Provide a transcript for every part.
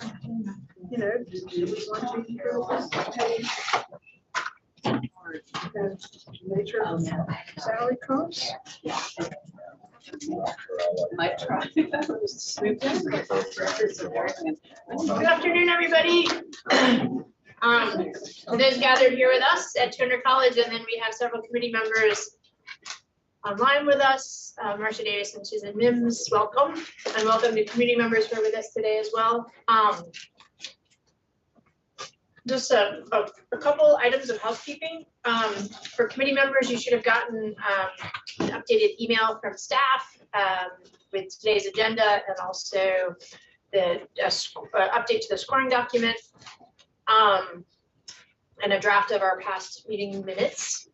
You know, do we want to be here with this? Nature of salary costs? Might try. Good afternoon, everybody. For those gathered here with us at Turner College, and then we have several committee members online with us. Marcia Davis and Susan Mims, welcome. And welcome to committee members who are with us today as well. Just a couple items of housekeeping. For committee members, you should have gotten an updated email from staff with today's agenda and also the update to the scoring document and a draft of our past meeting minutes.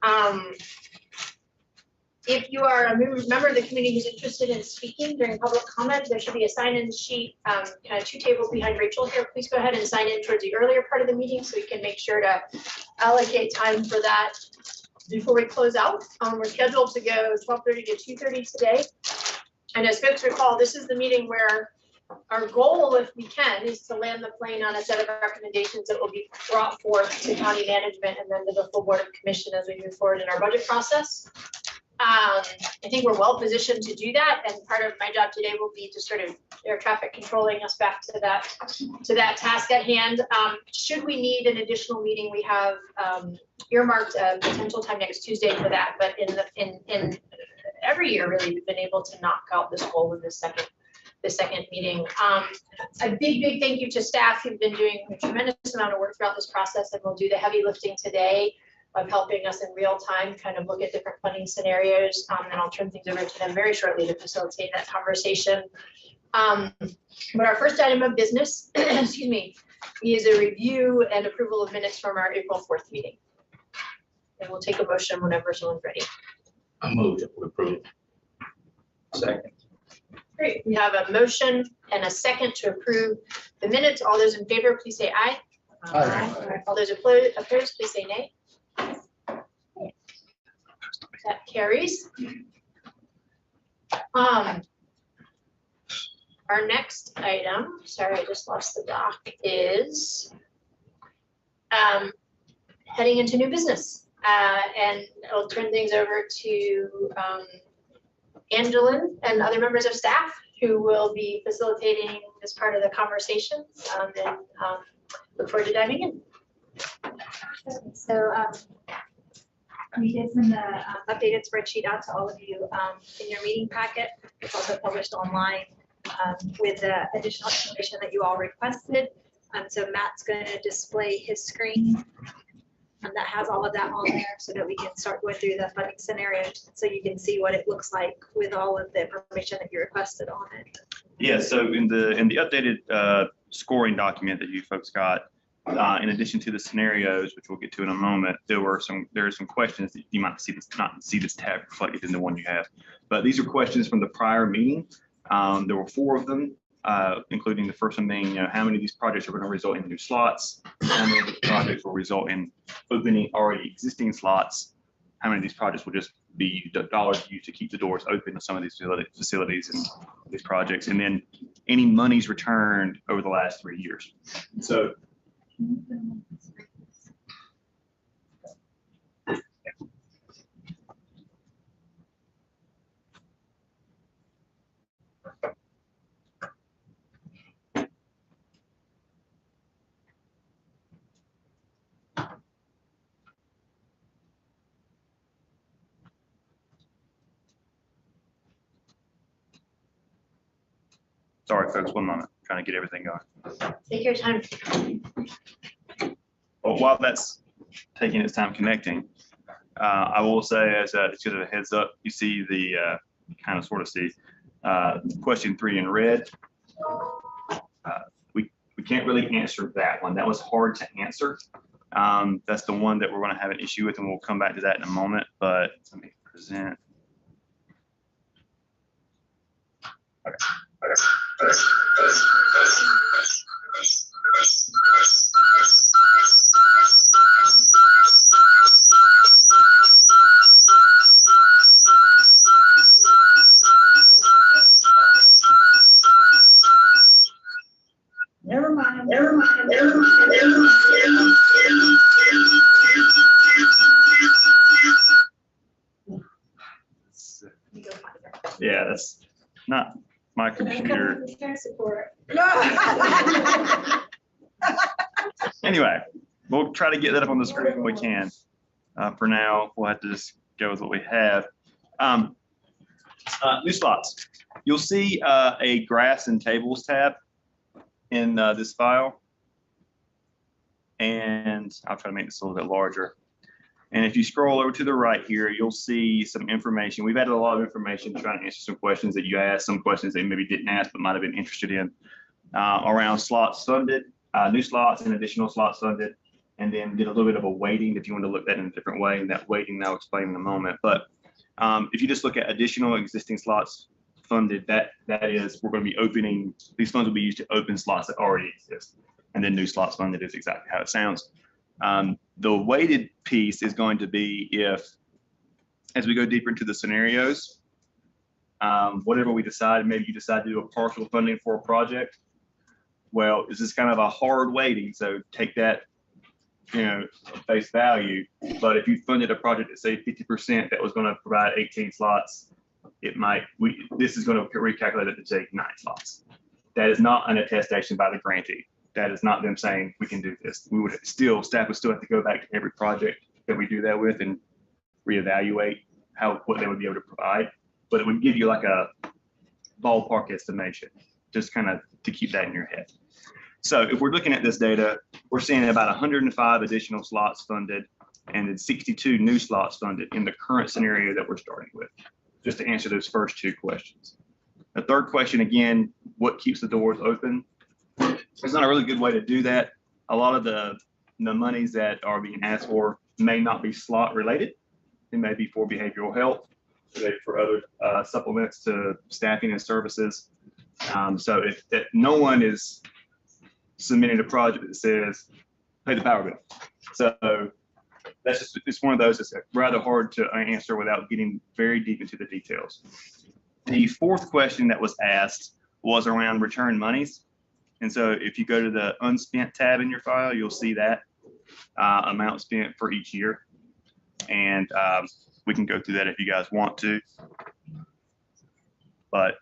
If you are a member of the committee who's interested in speaking during public comment, there should be a sign-in sheet kind of 2 tables behind Rachel here. Please go ahead and sign in towards the earlier part of the meeting so we can make sure to allocate time for that before we close out. We're scheduled to go 12:30 to 2:30 today. And as folks recall, this is the meeting where our goal, if we can, is to land the plane on a set of recommendations that will be brought forth to county management and then to the full board of commission as we move forward in our budget process. I think we're well positioned to do that, and part of my job today will be to sort of air traffic controlling us back to that task at hand. Should we need an additional meeting, we have earmarked a potential time next Tuesday for that. But in every year, really, we've been able to knock out this goal in the second meeting. A big thank you to staff who've been doing a tremendous amount of work throughout this process, and will do the heavy lifting today of helping us in real time kind of look at different funding scenarios. And I'll turn things over to them very shortly to facilitate that conversation. But our first item of business, excuse me, is a review and approval of minutes from our April 4th meeting. And we'll take a motion whenever someone's ready. I move to approve. Second. Great, we have a motion and a second to approve the minutes. All those in favor, please say aye. Aye. All those opposed, please say nay. That carries. Our next item, sorry, I just lost the doc, is heading into new business. And I'll turn things over to Angelin and other members of staff who will be facilitating this part of the conversation, and look forward to diving in. So we did send the updated spreadsheet out to all of you in your meeting packet. It's also published online with the additional information that you all requested. So Matt's going to display his screen that has all of that on there so that we can start going through the funding scenarios so you can see what it looks like with all of the information that you requested on it. Yeah, so in the updated scoring document that you folks got, in addition to the scenarios, which we'll get to in a moment, there are some questions that you might not see this tab reflected in the one you have. But these are questions from the prior meeting. There were 4 of them, including the first one being, how many of these projects are going to result in new slots? How many of these projects will result in opening already existing slots? How many of these projects will just be dollars used to keep the doors open to some of these facilities and these projects? And then any monies returned over the last 3 years. So sorry, folks, one moment. I'm trying to get everything going. Take your time. Well, while that's taking its time connecting, I will say, as just a heads up, you see the kind of sort of see question 3 in red. We can't really answer that one. That was hard to answer. That's the one that we're going to have an issue with, and we'll come back to that in a moment. But let me present. Okay. Never mind. You go find her. Yeah, that's not my computer. Anyway, we'll try to get that up on the screen when we can. For now, we'll have to just go with what we have. New slots. You'll see a graphs and tables tab in this file. And I'll try to make this a little bit larger. And if you scroll over to the right here, you'll see some information. We've added a lot of information trying to answer some questions that you asked, some questions that you maybe didn't ask but might have been interested in around slots funded, new slots and additional slots funded, and then did a little bit of a weighting if you want to look at that in a different way. And that weighting I'll explain in a moment. But if you just look at additional existing slots funded, that is, we're going to be opening, these funds will be used to open slots that already exist. And then new slots funded is exactly how it sounds. The weighted piece is going to be if, as we go deeper into the scenarios, whatever we decide, maybe you decide to do a partial funding for a project. Well, this is kind of a hard weighting, so take that, face value. But if you funded a project at say 50% that was going to provide 18 slots, this is going to recalculate it to take 9 slots. That is not an attestation by the grantee. That is not them saying we can do this. Staff would still have to go back to every project that we do that with and reevaluate what they would be able to provide. But it would give you like a ballpark estimation, just kind of to keep that in your head. So if we're looking at this data, we're seeing about 105 additional slots funded and then 62 new slots funded in the current scenario that we're starting with, just to answer those first 2 questions. The third question, again, what keeps the doors open? There's not a really good way to do that. A lot of the monies that are being asked for may not be slot related. It may be for behavioral health, maybe for other supplements to staffing and services. So if no one is submitting a project that says, pay the power bill. So that's just, it's one of those that's rather hard to answer without getting very deep into the details. The fourth question that was asked was around return monies. And so if you go to the unspent tab in your file, you'll see that amount spent for each year. And we can go through that if you guys want to. But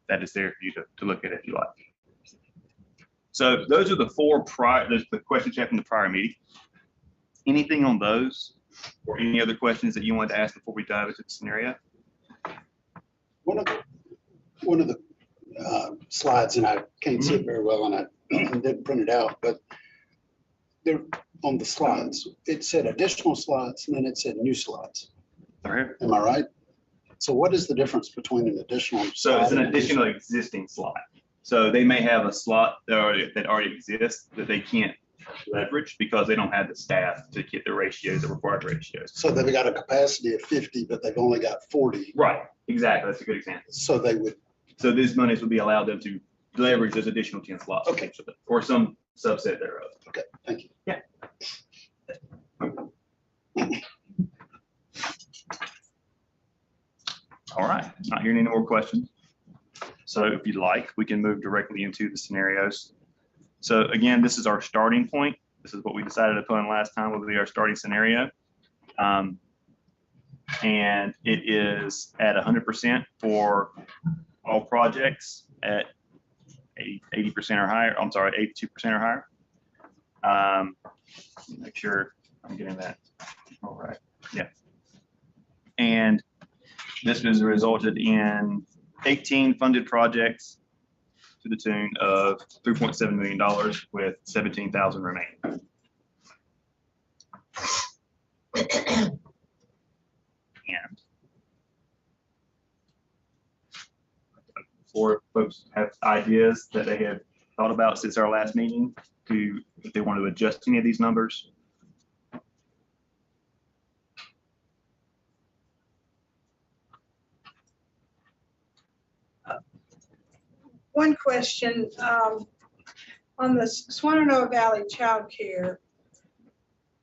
that is there for you to look at if you like. So those are the 4 the questions you have from the prior meeting. Anything on those or any other questions that you wanted to ask before we dive into the scenario? One of the slides, and I can't see it very well, and I didn't print it out, but they're on the slides. It said additional slots, and then it said new slots. Sorry. Am I right? So what is the difference between an additional? So it's an additional existing slot. So they may have a slot that already exists that they can't leverage because they don't have the staff to get the ratios, the required ratios. So they've got a capacity of 50, but they've only got 40. Right, exactly. That's a good example. So they would. So these monies would be allowed them to leverage those additional 10 slots. Okay. Or some subset thereof. Okay, thank you. Yeah. All right, not hearing any more questions. So if you'd like, we can move directly into the scenarios. So again, this is our starting point. This is what we decided upon last time will be our starting scenario. And it is at 100% for all projects at 80% or higher. I'm sorry, 82% or higher. Make sure I'm getting that all right. Yeah. And this has resulted in 18 funded projects to the tune of $3.7 million with 17,000 remaining. And before folks have ideas that they have thought about since our last meeting, if they want to adjust any of these numbers. One question, on the Swannanoa Valley Child Care,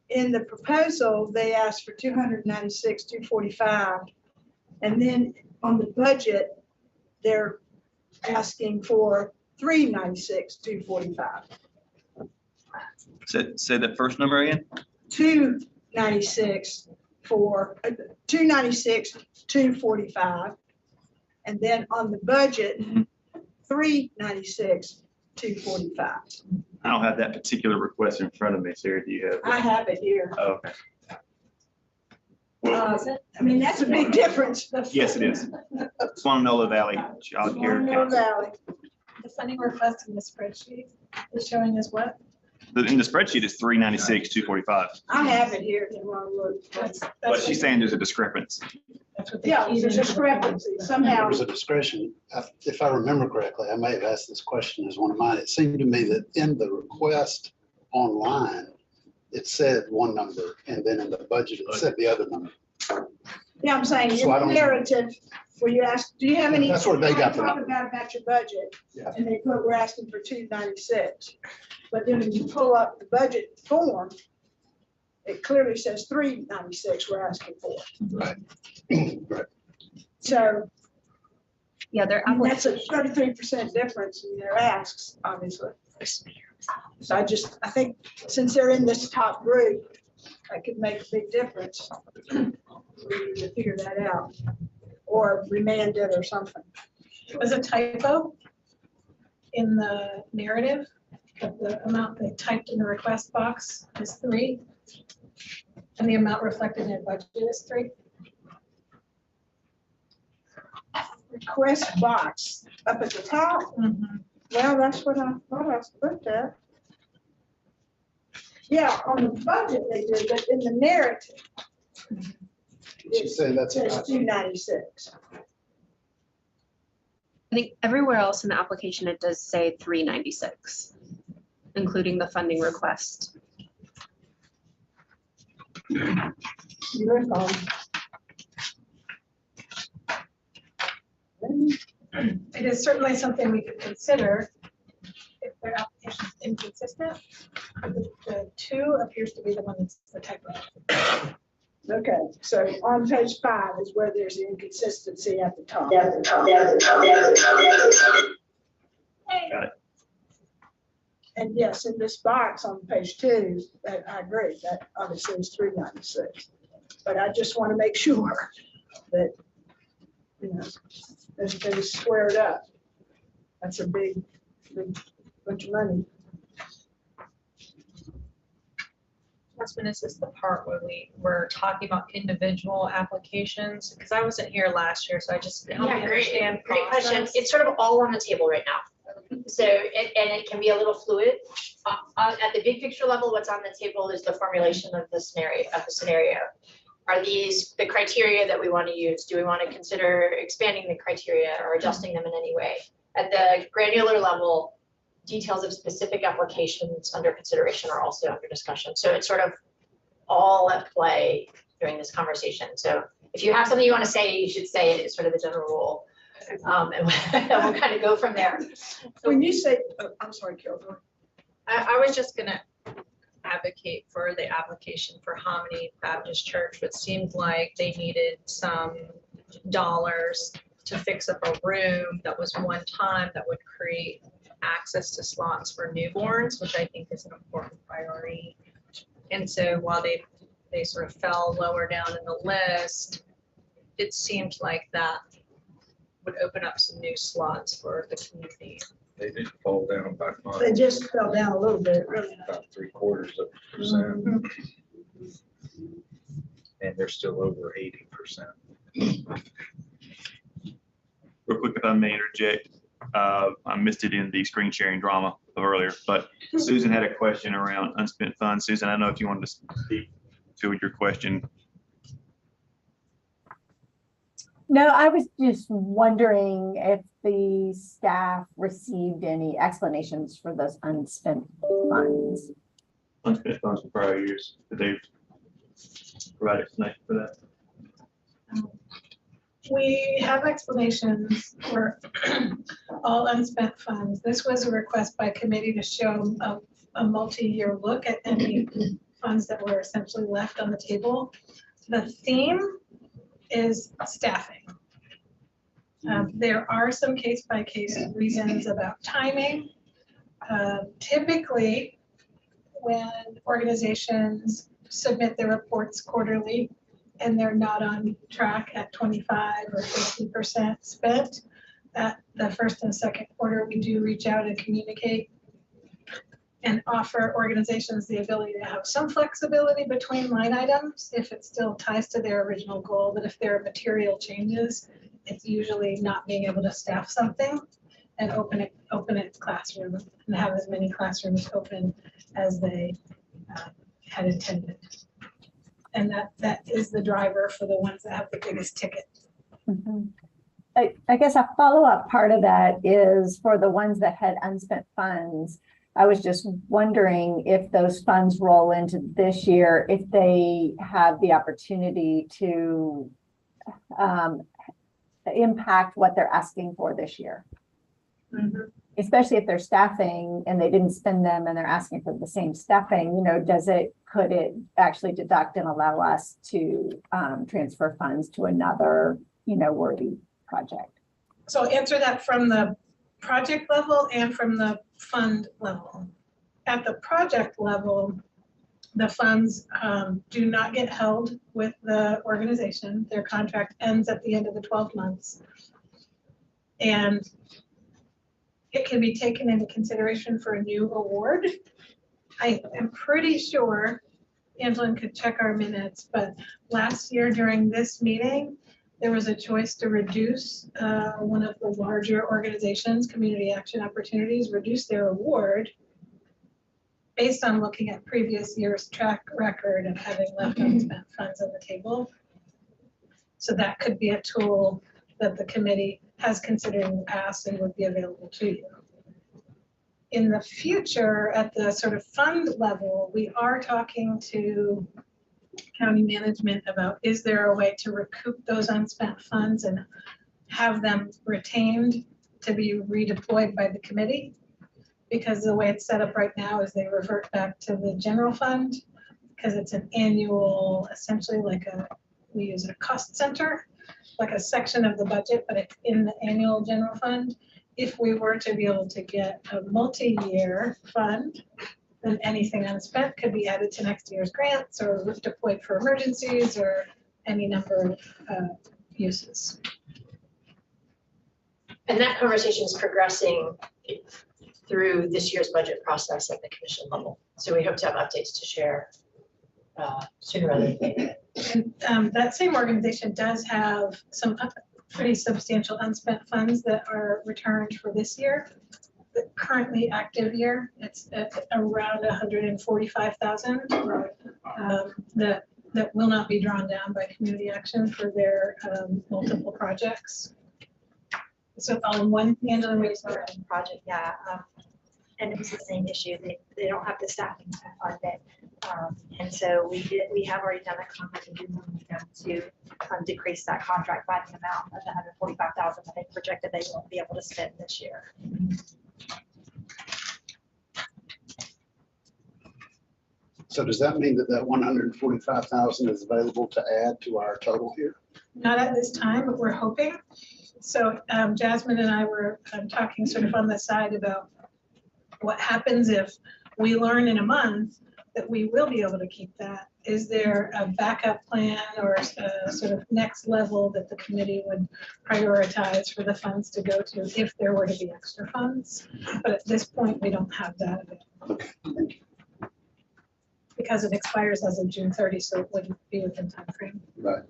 in the proposal, they asked for 296,245. And then on the budget, they're asking for $396,245. Say that first number again? 296 for, 296,245. And then on the budget, 396,245. I don't have that particular request in front of me, Sarah. Do you have? I have it here. Oh, okay. Well, I mean, that's a big difference. yes, it is. Swananoa Valley Child Care. Swananoa Valley. The funding request in the spreadsheet is showing us what? In the spreadsheet, it's 396,245. I have it here. But she's saying there's a discrepancy. That's what they Yeah, keyed there's a into. discrepancy There somehow. was a discretion. If I remember correctly, I may have asked this question as one of mine. It seemed to me that in the request online, it said one number, and then in the budget, it said the other number. Yeah, I'm saying So I your don't- narrative, where you ask, do you have any? That's where they got the Talk number. about your budget. Yeah. And they put, we're asking for 296. But then when you pull up the budget form, it clearly says 396 we're asking for. Right. Right. So Yeah, they're I mean, that's a 33% difference in their asks, obviously. So I think since they're in this top group, that could make a big difference. We need to figure that out or remand it or something. Was a typo in the narrative of the amount they typed in the request box is 3. And the amount reflected in their budget is 3. Request box up at the top. Well, that's what I thought I looked at. Yeah, on the budget they did, but in the narrative, Did you say that's it says about 296. I think everywhere else in the application, it does say 396, including the funding request. You're wrong. It is certainly something we could consider if their application is inconsistent. The 2 appears to be the one that's the typo. Okay, so on page 5 is where there's the inconsistency at the top. Got it. And yes, in this box on page 2, that I agree, that obviously is 396. But I just want to make sure that, you know, there's been squared up. That's a big bunch of money. Councilman, is this the part where we were talking about individual applications? Because I wasn't here last year, so I just help me Yeah, great, understand great question. process. It's sort of all on the table right now. So, it can be a little fluid. At the big picture level, what's on the table is the formulation of the scenario. Are these the criteria that we want to use? Do we want to consider expanding the criteria or adjusting them in any way? At the granular level, details of specific applications under consideration are also under discussion. So it's sort of all at play during this conversation. So if you have something you want to say, you should say it, is sort of the general rule. And we'll kind of go from there. When you say, oh, I'm sorry, Carol. I was just gonna advocate for the application for Hominy Baptist Church, which seemed like they needed some dollars to fix up a room that was one time that would create access to slots for newborns, which I think is an important priority. And so while they sort of fell lower down in the list, it seemed like that would open up some new slots for the community. They did fall down by They just fell down a little bit, really. about 0.75%. And they're still over 80%. Real quick, if I may interject, I missed it in the screen sharing drama of earlier, but Susan had a question around unspent funds. Susan, I don't know if you wanted to speak to your question. No, I was just wondering if the staff received any explanations for those unspent funds. Unspent funds from prior years, did they provide explanation for that? We have explanations for all unspent funds. This was a request by committee to show a multi-year look at any funds that were essentially left on the table. The theme is staffing. There are some case-by-case reasons about timing. Typically, when organizations submit their reports quarterly and they're not on track at 25 or 50% spent, at the first and second quarter, we do reach out and communicate and offer organizations the ability to have some flexibility between line items if it still ties to their original goal. But if there are material changes, it's usually not being able to staff something and open its classroom and have as many classrooms open as they had intended. And that is the driver for the ones that have the biggest ticket. Mhm. I guess a follow-up part of that is for the ones that had unspent funds. I was just wondering if those funds roll into this year, if they have the opportunity to impact what they're asking for this year. Mhm. Especially if they're staffing and they didn't spend them and they're asking for the same staffing, could it actually deduct and allow us to transfer funds to another, worthy project? So answer that from the project level and from the fund level. At the project level, the funds do not get held with the organization. Their contract ends at the end of the 12 months. And it can be taken into consideration for a new award. I am pretty sure, Angela could check our minutes, but last year during this meeting, there was a choice to reduce one of the larger organizations, Community Action Opportunities, reduce their award based on looking at previous year's track record of having left unspent funds on the table. So that could be a tool that the committee has considered in the past and would be available to you. In the future, at the sort of fund level, we are talking to county management about, is there a way to recoup those unspent funds and have them retained to be redeployed by the committee? Because the way it's set up right now is they revert back to the general fund because it's an annual, essentially we use a cost center, like a section of the budget, but it's in the annual general fund. If we were to be able to get a multi-year fund, then anything unspent could be added to next year's grants or deployed for emergencies or any number of uses. And that conversation is progressing through this year's budget process at the commission level. So we hope to have updates to share sooner rather than later. And that same organization does have some pretty substantial unspent funds that are returned for this year. The currently active year, it's at around 145,000 that will not be drawn down by Community Action for their multiple projects. So all in one, Angela, we start. Project, yeah. And it was the same issue. They don't have the staffing to fund it. And so we have already done a contract agreement with them to decrease that contract by the amount of the 145,000 that they projected they won't be able to spend this year. So does that mean that 145,000 is available to add to our total here? Not at this time, but we're hoping. So Jasmine and I were talking sort of on the side about what happens if we learn in a month that we will be able to keep that. Is there a backup plan or a sort of next level that the committee would prioritize for the funds to go to if there were to be extra funds? But at this point, we don't have that available. Okay, thank you. Because it expires as of June 30, so it wouldn't be within time frame. Right.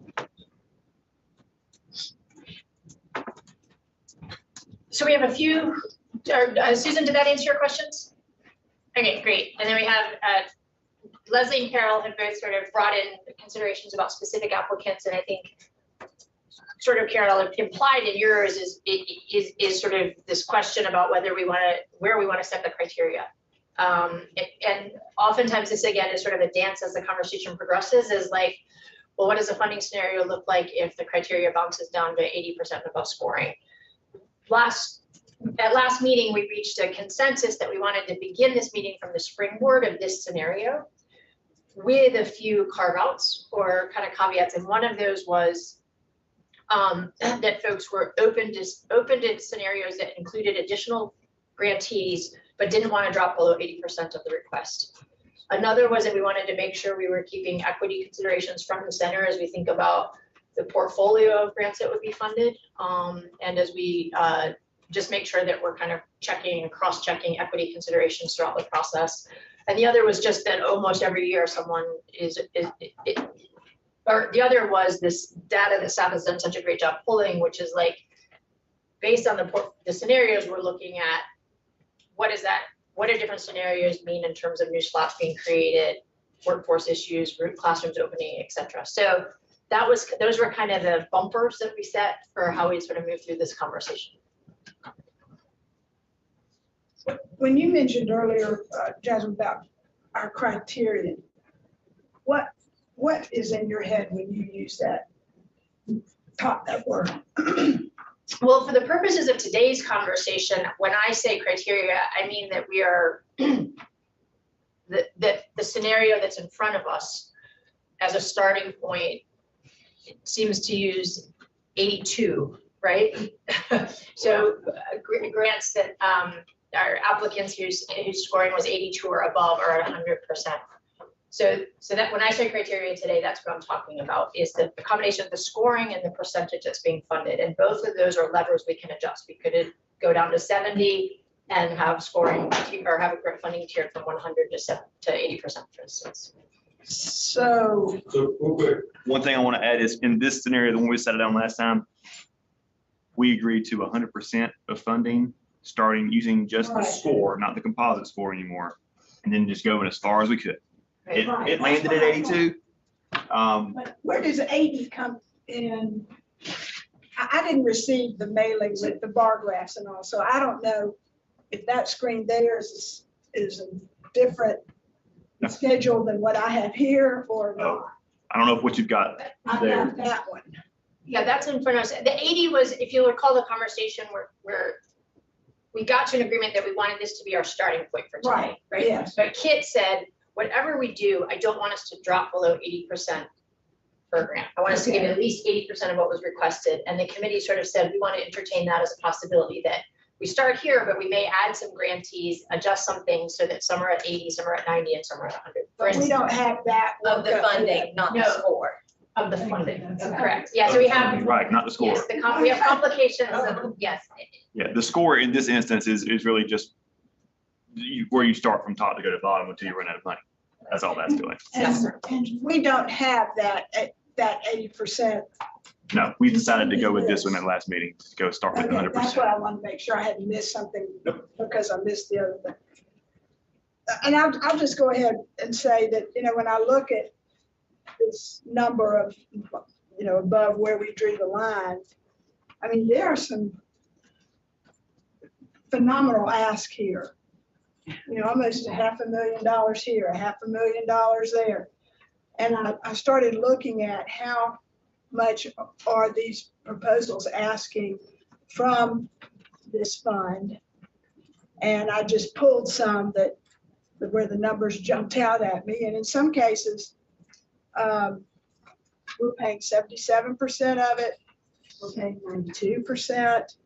So we have a few, Susan, did that answer your questions? Okay, great. And then we have Leslie and Carol have both sort of brought in considerations about specific applicants. And I think sort of Carol implied in yours is sort of this question about whether we want to, where we want to set the criteria. And oftentimes this again is sort of a dance as the conversation progresses is like, well, what does a funding scenario look like if the criteria bounces down to 80% above scoring? At last meeting, we reached a consensus that we wanted to begin this meeting from the springboard of this scenario with a few carve outs or kind of caveats. And one of those was that folks were open to scenarios that included additional grantees, but didn't want to drop below 80% of the request. Another was that we wanted to make sure we were keeping equity considerations front and center as we think about the portfolio of grants that would be funded. And as we just make sure that we're kind of checking and cross-checking equity considerations throughout the process. And the other was just that almost every year someone or the other was this data that staff has done such a great job pulling, which is like, based on the scenarios we're looking at, what do different scenarios mean in terms of new slots being created, workforce issues, classrooms opening, et cetera. So those were kind of the bumpers that we set for how we sort of move through this conversation. When you mentioned earlier, Jasmine, about our criterion, what is in your head when you use that word? Well, for the purposes of today's conversation, when I say criteria, I mean that we are the scenario that's in front of us as a starting point, it seems to use 82, right? So grants that our applicants whose scoring was 82 or above are at 100%. So that when I say criteria today, that's what I'm talking about, is the combination of the scoring and the percentage that's being funded. And both of those are levers we can adjust. We could go down to 70 and have scoring or have a grant funding tiered from 100 to 80%, for instance. So real quick, One thing I want to add is in this scenario, the one we set it down last time, we agreed to 100% of funding, starting using just the Right. score, not the composite score anymore, and then just going as far as we could. It Right. landed at 82. but where does 80 come in? I didn't receive the mailing with the bar graphs and all, so I don't know if that screen there is a different No. schedule than what I have here or not. I don't know if what you've got I there. got that one. Yeah, that's in front of us. The 80 was, if you recall the conversation where we got to an agreement that we wanted this to be our starting point for today, right? Yes. But Kit said, whatever we do, I don't want us to drop below 80% per grant. I want us to give at least 80% of what was requested. And the committee sort of said, we want to entertain that as a possibility, that we start here, but we may add some grantees, adjust some things so that some are at 80, some are at 90, and some are at 100. For But we instance, don't have that. Of the worked up funding, yet. not the No. score. of the funding, correct. Yeah, so we have, Right, not the score. yes, we have complications of, yes. Yeah, the score in this instance is really just where you start from top to go to bottom until you run out of money. That's all that's doing. And we don't have that 80%. No, we decided to go with this one at last meeting, to go start with Okay, 100%. that's what I want to make sure I hadn't missed something because I missed the other thing. And I'll just go ahead and say that, when I look at this number of, above where we drew the line, I mean, there are some phenomenal asks here. Almost $500,000 here, $500,000 there. And I started looking at how much are these proposals asking from this fund. And I just pulled some where the numbers jumped out at me. And in some cases, we're paying 77% of it. We're paying 92%.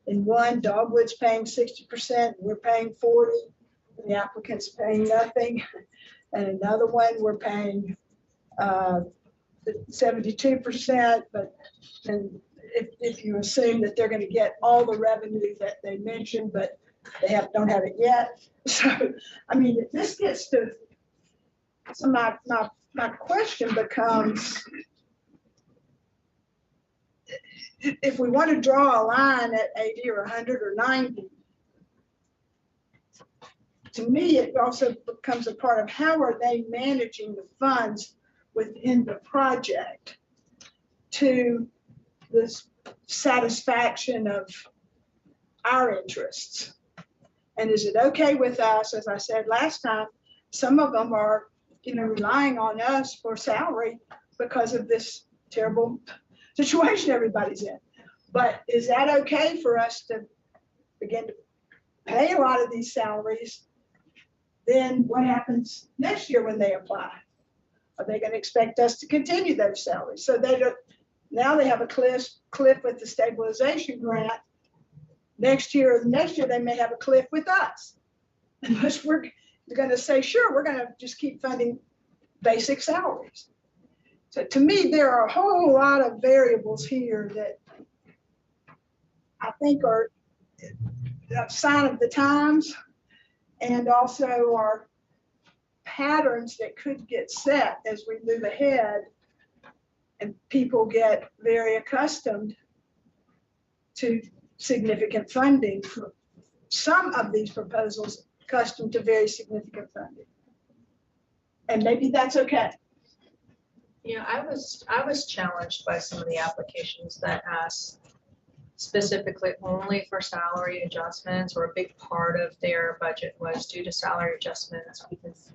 In one, Dogwood's paying 60%, we're paying 40%. The applicant's paying nothing. And another one, we're paying 72%, but and if you assume that they're going to get all the revenue that they mentioned, but they don't have it yet. So, I mean, this gets to, so my question becomes, if we want to draw a line at 80 or 100 or 90, to me, it also becomes a part of how are they managing the funds within the project to the satisfaction of our interests. And is it okay with us, as I said last time, some of them are, relying on us for salary because of this terrible situation everybody's in. But is that okay for us to begin to pay a lot of these salaries? Then what happens next year when they apply? Are they going to expect us to continue those salaries? So Now they have a cliff with the stabilization grant. Next year they may have a cliff with us. Unless we're gonna say, sure, we're gonna just keep funding basic salaries. So to me, there are a whole lot of variables here that I think are a sign of the times and also are patterns that could get set as we move ahead and people get very accustomed to significant funding for some of these proposals, accustomed to very significant funding. And maybe that's okay. Yeah, I was challenged by some of the applications that asked specifically only for salary adjustments, or a big part of their budget was due to salary adjustments, because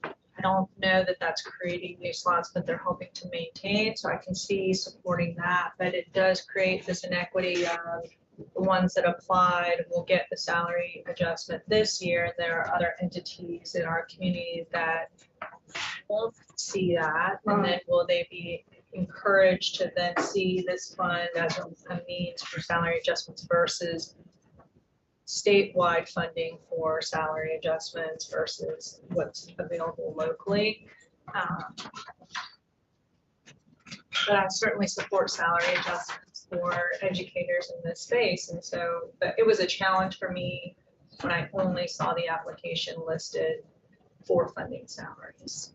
I don't know that that's creating new slots, but they're hoping to maintain. So I can see supporting that, but it does create this inequity of the ones that applied will get the salary adjustment this year. And there are other entities in our community that won't see that. And then will they be encouraged to then see this fund as a means for salary adjustments versus statewide funding for salary adjustments versus what's available locally? But I certainly support salary adjustments for educators in this space. And so, but it was a challenge for me when I only saw the application listed for funding salaries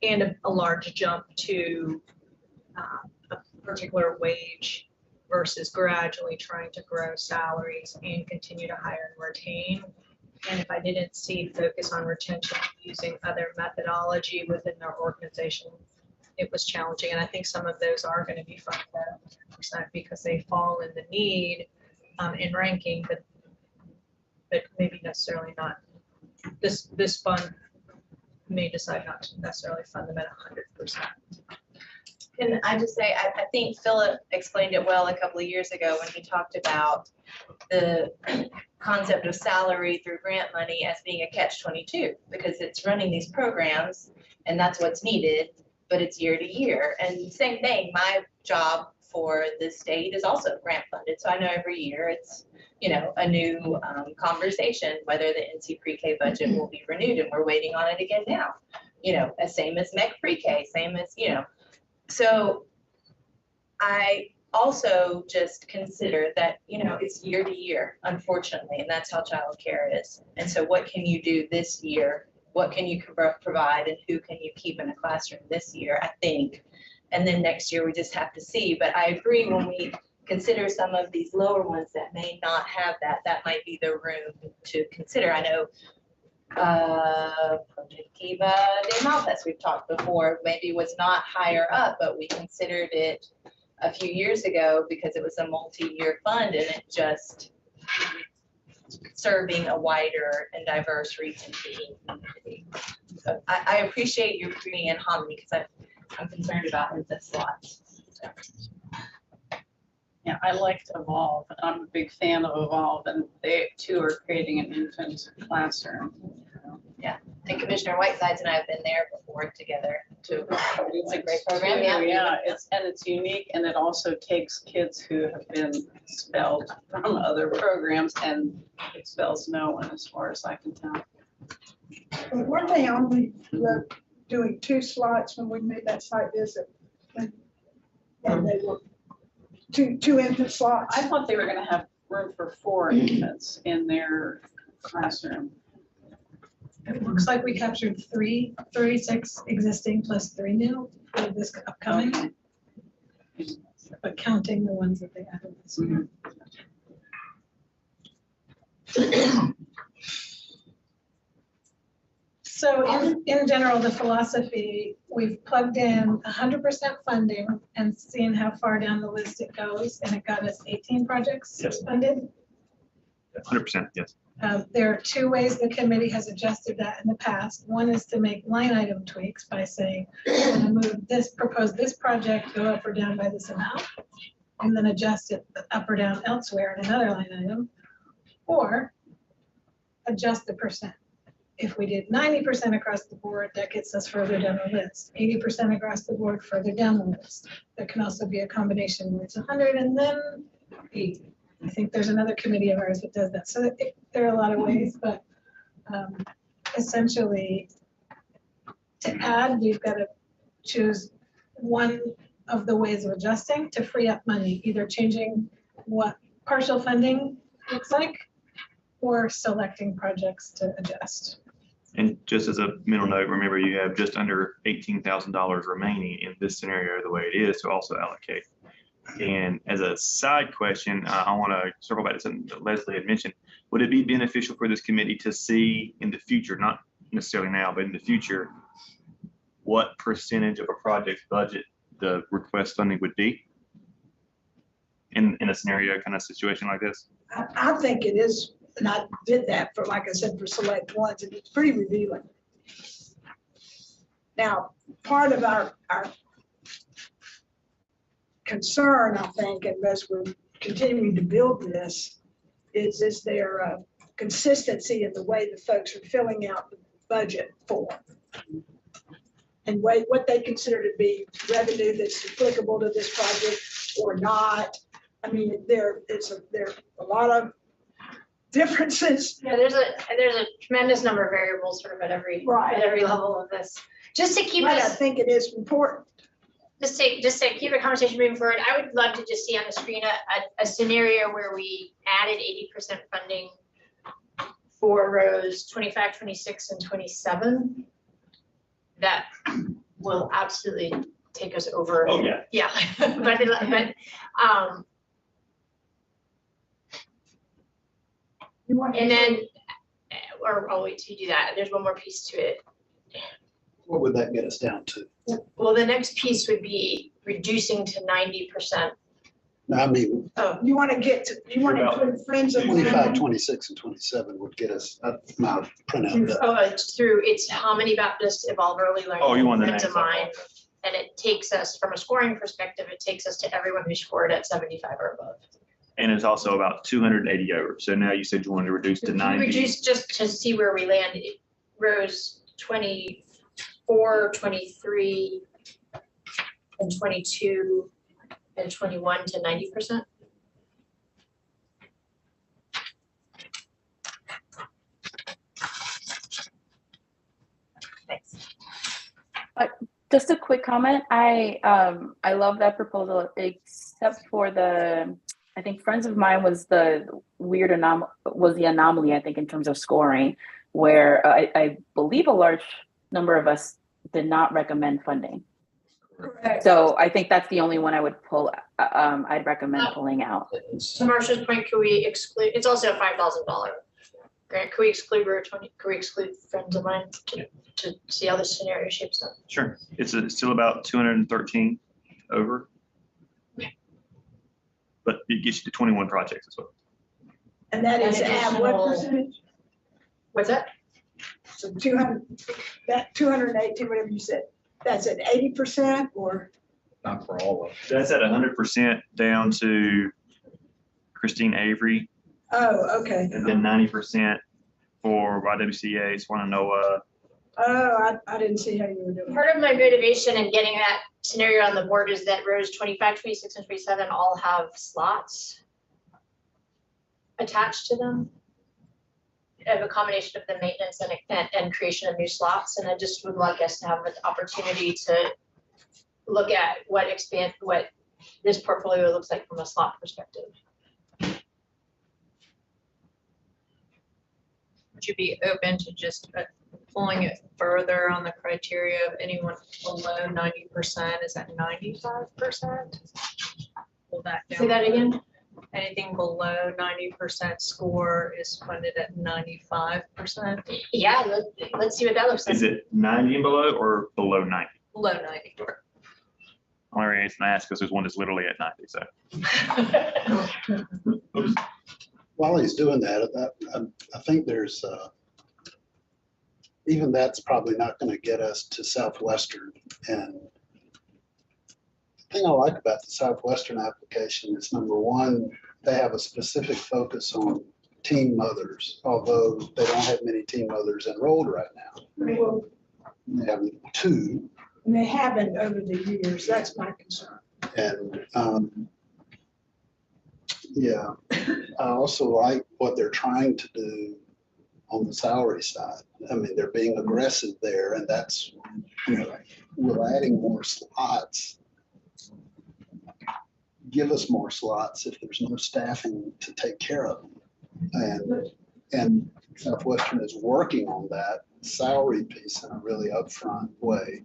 and a large jump to a particular wage versus gradually trying to grow salaries and continue to hire and retain. And if I didn't see focus on retention using other methodology within their organization, it was challenging. And I think some of those are going to be funded at 100% because they fall in the need in ranking, but maybe necessarily not. This fund may decide not to necessarily fund them at 100%. Can I just say, I think Philip explained it well a couple of years ago when he talked about the concept of salary through grant money as being a catch-22, because it's running these programs and that's what's needed, but it's year to year. And same thing, my job for the state is also grant funded. So I know every year it's, you know, a new conversation, whether the NC pre-K budget will be renewed, and we're waiting on it again now. You know, same as MEC pre-K, same as, you know. So I also just consider that, you know, it's year to year, unfortunately, and that's how childcare is. And so what can you do this year? What can you provide, and who can you keep in a classroom this year, I think. And then next year we just have to see. But I agree, when we consider some of these lower ones that may not have that, that might be the room to consider. I know Project Kiva de Malpas, we've talked before, maybe was not higher up, but we considered it a few years ago because it was a multi-year fund and it just serving a wider and diverse region community. So I appreciate your bringing in Hominy because I'm concerned about the slots. So. Yeah, I liked Evolve. I'm a big fan of Evolve, and they too are creating an infant classroom. Yeah, and Commissioner Whitesides and I have been there before together too. It's a great program. Yeah, it's unique, and it also takes kids who have been expelled from other programs and expels no one, as far as I can tell. But weren't they only doing 2 slots when we made that site visit? And they were two infant slots. I thought they were going to have room for 4 infants in their classroom. It looks like we captured 36 existing plus 3 new for this upcoming. But counting the ones that they added this year. So in general, the philosophy, we've plugged in 100% funding and seen how far down the list it goes, and it got us 18 projects funded. 100%, yes. There are 2 ways the committee has adjusted that in the past. One is to make line item tweaks by saying, we're going to move this, propose this project, go up or down by this amount, and then adjust it up or down elsewhere in another line item, or adjust the percent. if we did 90% across the board, that gets us further down the list. 80% across the board, further down the list. There can also be a combination where it's 100 and then 80. I think there's another committee of ours that does that. So there are a lot of ways, but essentially, to add, we've got to choose one of the ways of adjusting to free up money, either changing what partial funding looks like or selecting projects to adjust. And just as a mental note, remember you have just under $18,000 remaining in this scenario, the way it is, to also allocate. And as a side question, I want to circle back to something that Leslie had mentioned. Would it be beneficial for this committee to see in the future, not necessarily now, but in the future, what percentage of a project's budget the request funding would be in a scenario kind of situation like this? I think it is, and I did that for, like I said, for select ones, and it's pretty revealing. Now, part of our concern, I think, and as we're continuing to build this, is there consistency in the way the folks are filling out the budget form, and what they consider to be revenue that's applicable to this project or not. I mean, there are a lot of differences. Yeah, there's a tremendous number of variables sort of at every level of this. Just to keep But I us, think it is important. just to keep the conversation moving forward, I would love to just see on the screen a scenario where we added 80% funding for rows 25, 26, and 27. That will absolutely take us over. Oh, yeah. Yeah, but and then, or I'll wait till you do that. There's one more piece to it. What would that get us down to? Well, the next piece would be reducing to 90%. No, I mean, You want to get to, you want to include friends of. 25, 26, and 27 would get us, my printout. It's through, it's how many Baptists Evolve Early Learning. Oh, you want the Friends of names. mine. And it takes us, from a scoring perspective, it takes us to everyone who scored at 75 or above. And it's also about 280 over. So now you said you wanted to reduce to 90. Reduce just to see where we land. It rose 24, 23, and 22, and 21 to 90%. Thanks. Just a quick comment. I love that proposal, except for I think Friends of Mine was the anomaly, I think, in terms of scoring, where I believe a large number of us did not recommend funding. Correct. So I think that's the only one I would pull, I'd recommend pulling out. To Marcia's point, could we exclude, it's also a $5,000 grant. Could we exclude Row 20, could we exclude Friends of Mine to see how this scenario shapes up? Sure. It's still about 213 over. But it gets you to 21 projects as well. And that is An at what additional- percentage? What's that? So 200, that 218, whatever you said, that's at 80% or? Not for all of it. That's at 100% down to Christine Avery, Oh, okay. and then 90% for YWCA, Swananoa. Oh, I didn't see how you were doing. Part of my motivation in getting that scenario on the board is that rows 25, 26, and 27 all have slots attached to them. Of a combination of the maintenance and creation of new slots. And I just would like us to have an opportunity to look at what this portfolio looks like from a slot perspective. Would you be open to just pulling it further on the criteria of anyone below 90%? Is that 95%? Will that Say that again? Anything below 90% score is funded at 95%? Yeah, let's see what that looks like. Is it 90 and below or below 90? Below 90. Only reason I ask because there's one that's literally at 90. So While he's doing that, I think there's, even that's probably not going to get us to Southwestern. And the thing I like about the Southwestern application is, number one, they have a specific focus on team mothers, although they don't have many team mothers enrolled right now. Well, They have 2. and they haven't over the years. That's my concern. And, yeah, I also like what they're trying to do on the salary side. I mean, they're being aggressive there, and that's, we're adding more slots. Give us more slots if there's no staffing to take care of them. And Southwestern is working on that salary piece in a really upfront way.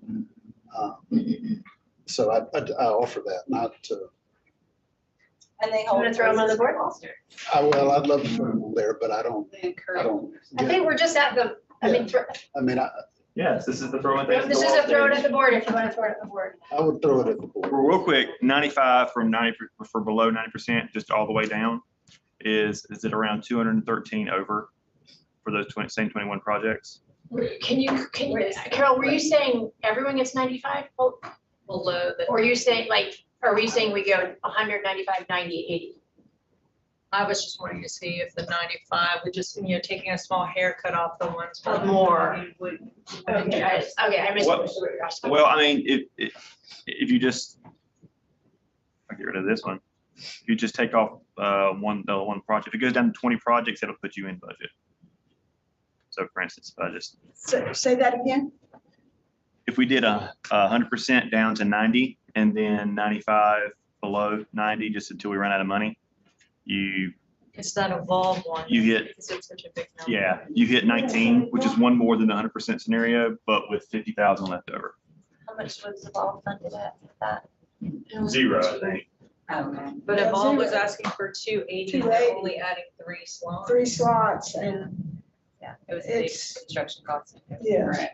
So I offer that, not to, And they I'm hold. gonna throw them on the board. well, I'd love to put them on there, but I don't. I think we're just at the, I mean, I mean, Yes, this is the throw it. this is a throw it at the board if you want to throw it at the board. I would throw it at the board. Real quick, 95 from 90 for below 90%, just all the way down, is it around 213 over for those same 21 projects? Can you, Carol, were you saying everyone gets 95? Below the. Or are you saying like, are we saying we go 100, 95, 90, 80? I was just wanting to see if the 95 would just, taking a small haircut off the ones. More. Would. Okay, I misunderstood what you're asking. Well, I mean, if you just, I get rid of this one, you just take off one project. If it goes down to 20 projects, it'll put you in budget. So for instance, if I just, Say that again? if we did 100% down to 90 and then 95 below 90, just until we run out of money, It's that evolve one. You get- Because it's such a big number. yeah, you hit 19, which is one more than the 100% scenario, but with 50,000 left over. How much was the ball funded at that? 0, I think. Okay. But Yeah, Evolve was zero. asking for 280, 280. they're only adding 3 slots. 3 slots and Yeah, it was It's- the construction costs. yeah. Right.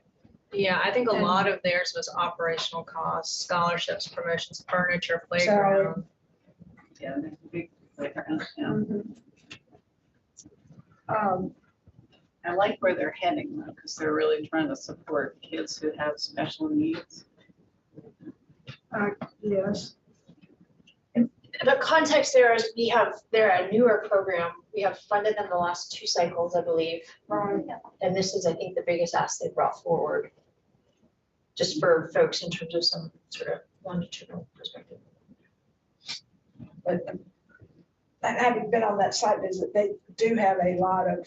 Yeah, I think a And- lot of theirs was operational costs, scholarships, promotions, furniture, Salary. playground. Yeah, there's a big difference, yeah. Mhm. I like where they're heading though, because they're really trying to support kids who have special needs. Yes. The context there is they're a newer program. We have funded them the last 2 cycles, I believe. Right. And this is, I think, the biggest ask they brought forward. Just for folks in terms of some sort of longitudinal perspective. But having been on that site visit, they do have a lot of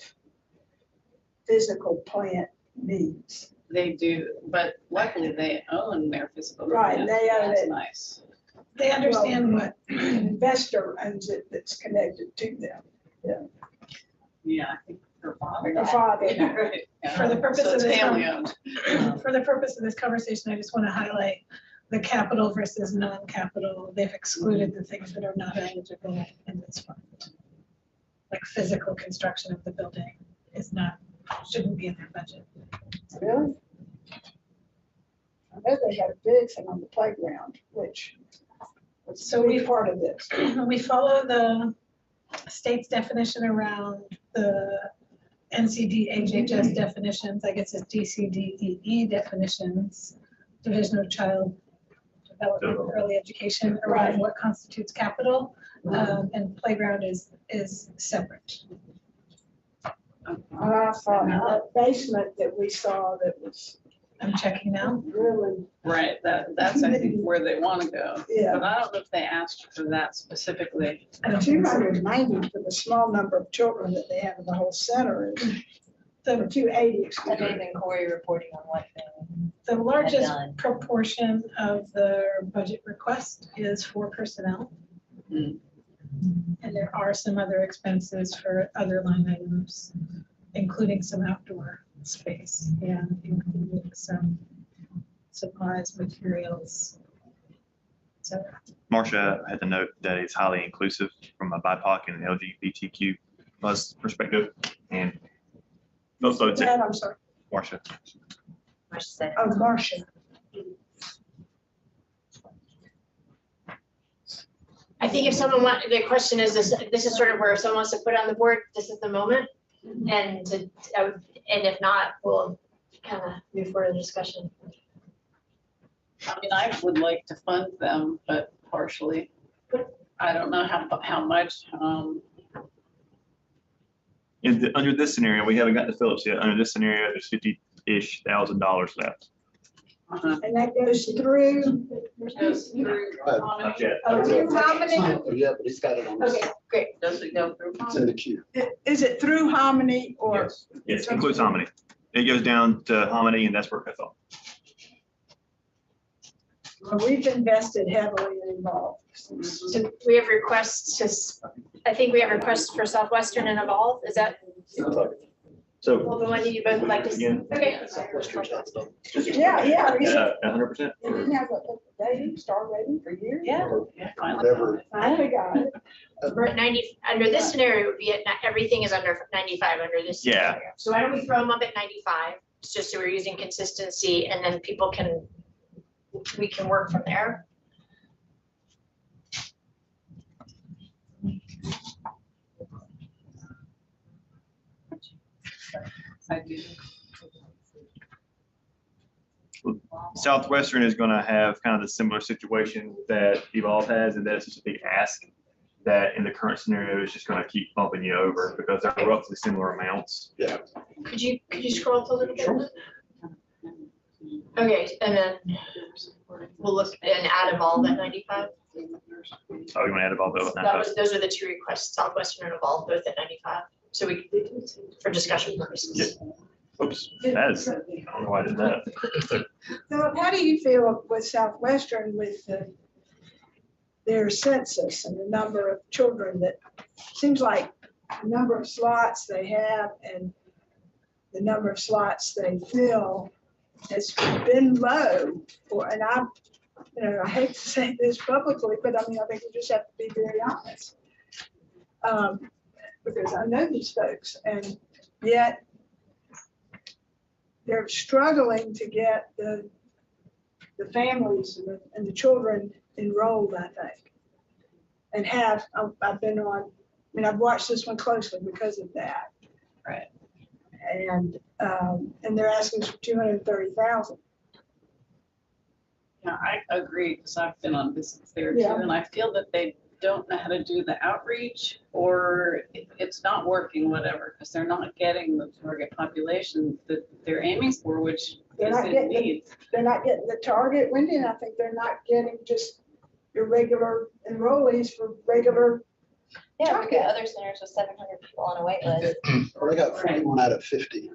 physical plant needs. They do, but luckily they own their physical. Right, plant. they own That's it. nice. They understand what, Investor owns it that's connected to them. Yeah, I think her father. The father. Yeah, right. Yeah. For the purpose So of it's this family owned. for the purpose of this conversation, I just want to highlight the capital versus non-capital. They've excluded the things that are not eligible in this fund. Like physical construction of the building shouldn't be in their budget. Really? I know they had a big thing on the playground, which was So so we- part of this. We follow the state's definition around the NCD HHS definitions, I guess it's DCDEE definitions, Division of Child Development and Early Education, around what constitutes capital, and playground is separate. I thought that basement that we saw that was I'm checking now. really, Right, that's I think where they want to go. yeah. But I don't know if they asked for that specifically. I don't think so. 290 for the small number of children that they have in the whole center is the 280. I didn't even Corey reporting on what The largest done. proportion of their budget request is for personnel. Hmm. And there are some other expenses for other line items, including some outdoor space, and including some supplies, materials. So Marcia had to note that it's highly inclusive from a BIPOC and LGBTQ plus perspective. And also, it's Dad, I'm sorry. Marcia. Marcia said. Oh, Marcia. I think if someone the question is this is sort of where if someone wants to put it on the board, this is the moment. And and if not, we'll kind of move forward in the discussion. I mean, I would like to fund them, but partially. I don't know how much. Under this scenario, we haven't gotten to Phillips yet. Under this scenario, there's $50-ish thousand left. And that goes through, Goes through Harmony. Okay. oh, through Harmony? Yeah, but he's got it on, Okay, great. Does it go through? it's in the queue. Is it through Harmony or? Yes, yes, includes Hominy. It goes down to Hominy and that's where it cuts off. Well, we've invested heavily in Evolve. So we have requests I think we have requests for Southwestern and Evolve. Is that So. the one that you both would like to see? Again. Okay. Yeah. Yeah, 100%. It didn't have a rating, star rating for years. Yeah. Whatever. Finally got it. For 90, under this scenario, it would be everything is under 95 under this Yeah. scenario. So why don't we throw them up at 95? It's just so we're using consistency and then we can work from there. I do. Southwestern is gonna have kind of the similar situation that Evolve has, and that's just a big ask that in the current scenario is just gonna keep bumping you over because they're roughly similar amounts. Yeah. Could you scroll up a little bit? Okay, and then we'll look and add Evolve at 95. Oh, you wanna add Evolve over Those are the two requests, Southwestern and Evolve, both at 95. So for discussion purposes. Oops, that is, I don't know why I did that. Philip, how do you feel with Southwestern with their census and the number of children that, seems like the number of slots they have and the number of slots they fill has been low and I hate to say this publicly, but I mean, I think we just have to be very honest. Because I know these folks and yet they're struggling to get the families and the children enrolled, I think. And I've been on, I've watched this one closely because of that. Right. And they're asking for 230,000. Yeah, I agree, because I've been on visits there too, Yeah. and I feel that they don't know how to do the outreach, or it's not working, whatever, because they're not getting the target population that they're aiming for, which They're is not in getting need. They're not getting the target, Wendy, and I think they're not getting just your regular enrollees for regular. Yeah, we've got other centers with 700 people on a wait list. Well, they got 41 out of 50.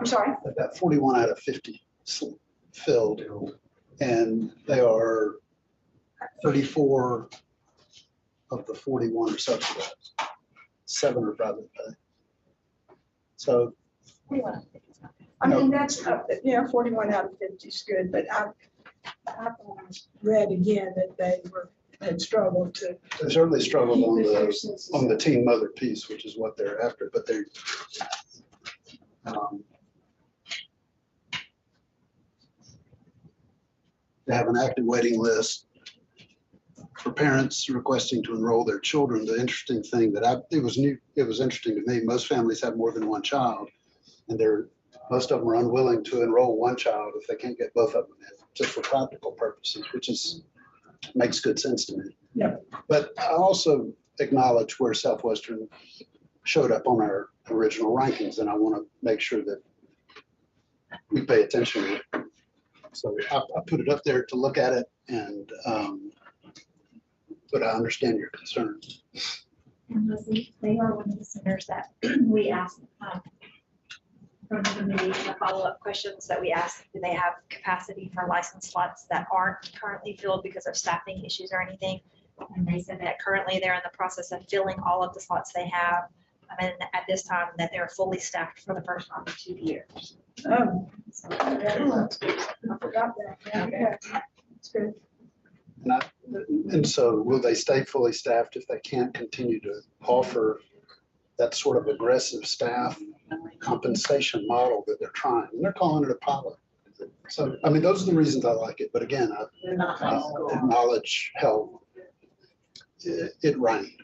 I'm sorry? They've got 41 out of 50 filled, and they are 34 of the 41 are subsidized. 7 are private pay. So, I mean, that's, 41 out of 50 is good, but I've read again that they had struggled to. they certainly struggled keep on with their the census. teen mother piece, which is what they're after, but they have an active waiting list for parents requesting to enroll their children. The interesting thing it was interesting to me, most families have more than one child, and most of them are unwilling to enroll one child if they can't get both of them in, just for practical purposes, which makes good sense to me. Yeah. But I also acknowledge where Southwestern showed up on our original rankings, and I want to make sure that we pay attention to it. So I put it up there to look at it, and but I understand your concern. And Leslie, they are one of the centers that we asked from the committee, the follow-up questions that we asked, do they have capacity for licensed slots that aren't currently filled because of staffing issues or anything? And they said that currently they're in the process of filling all of the slots they have. And at this time that they're fully staffed for the first time in 2 years. Oh. I forgot that. Yeah, it's good. And so will they stay fully staffed if they can't continue to offer that sort of aggressive staff compensation model that they're trying? And they're calling it a pilot. So, I mean, those are the reasons I like it. But again, I acknowledge how it rained.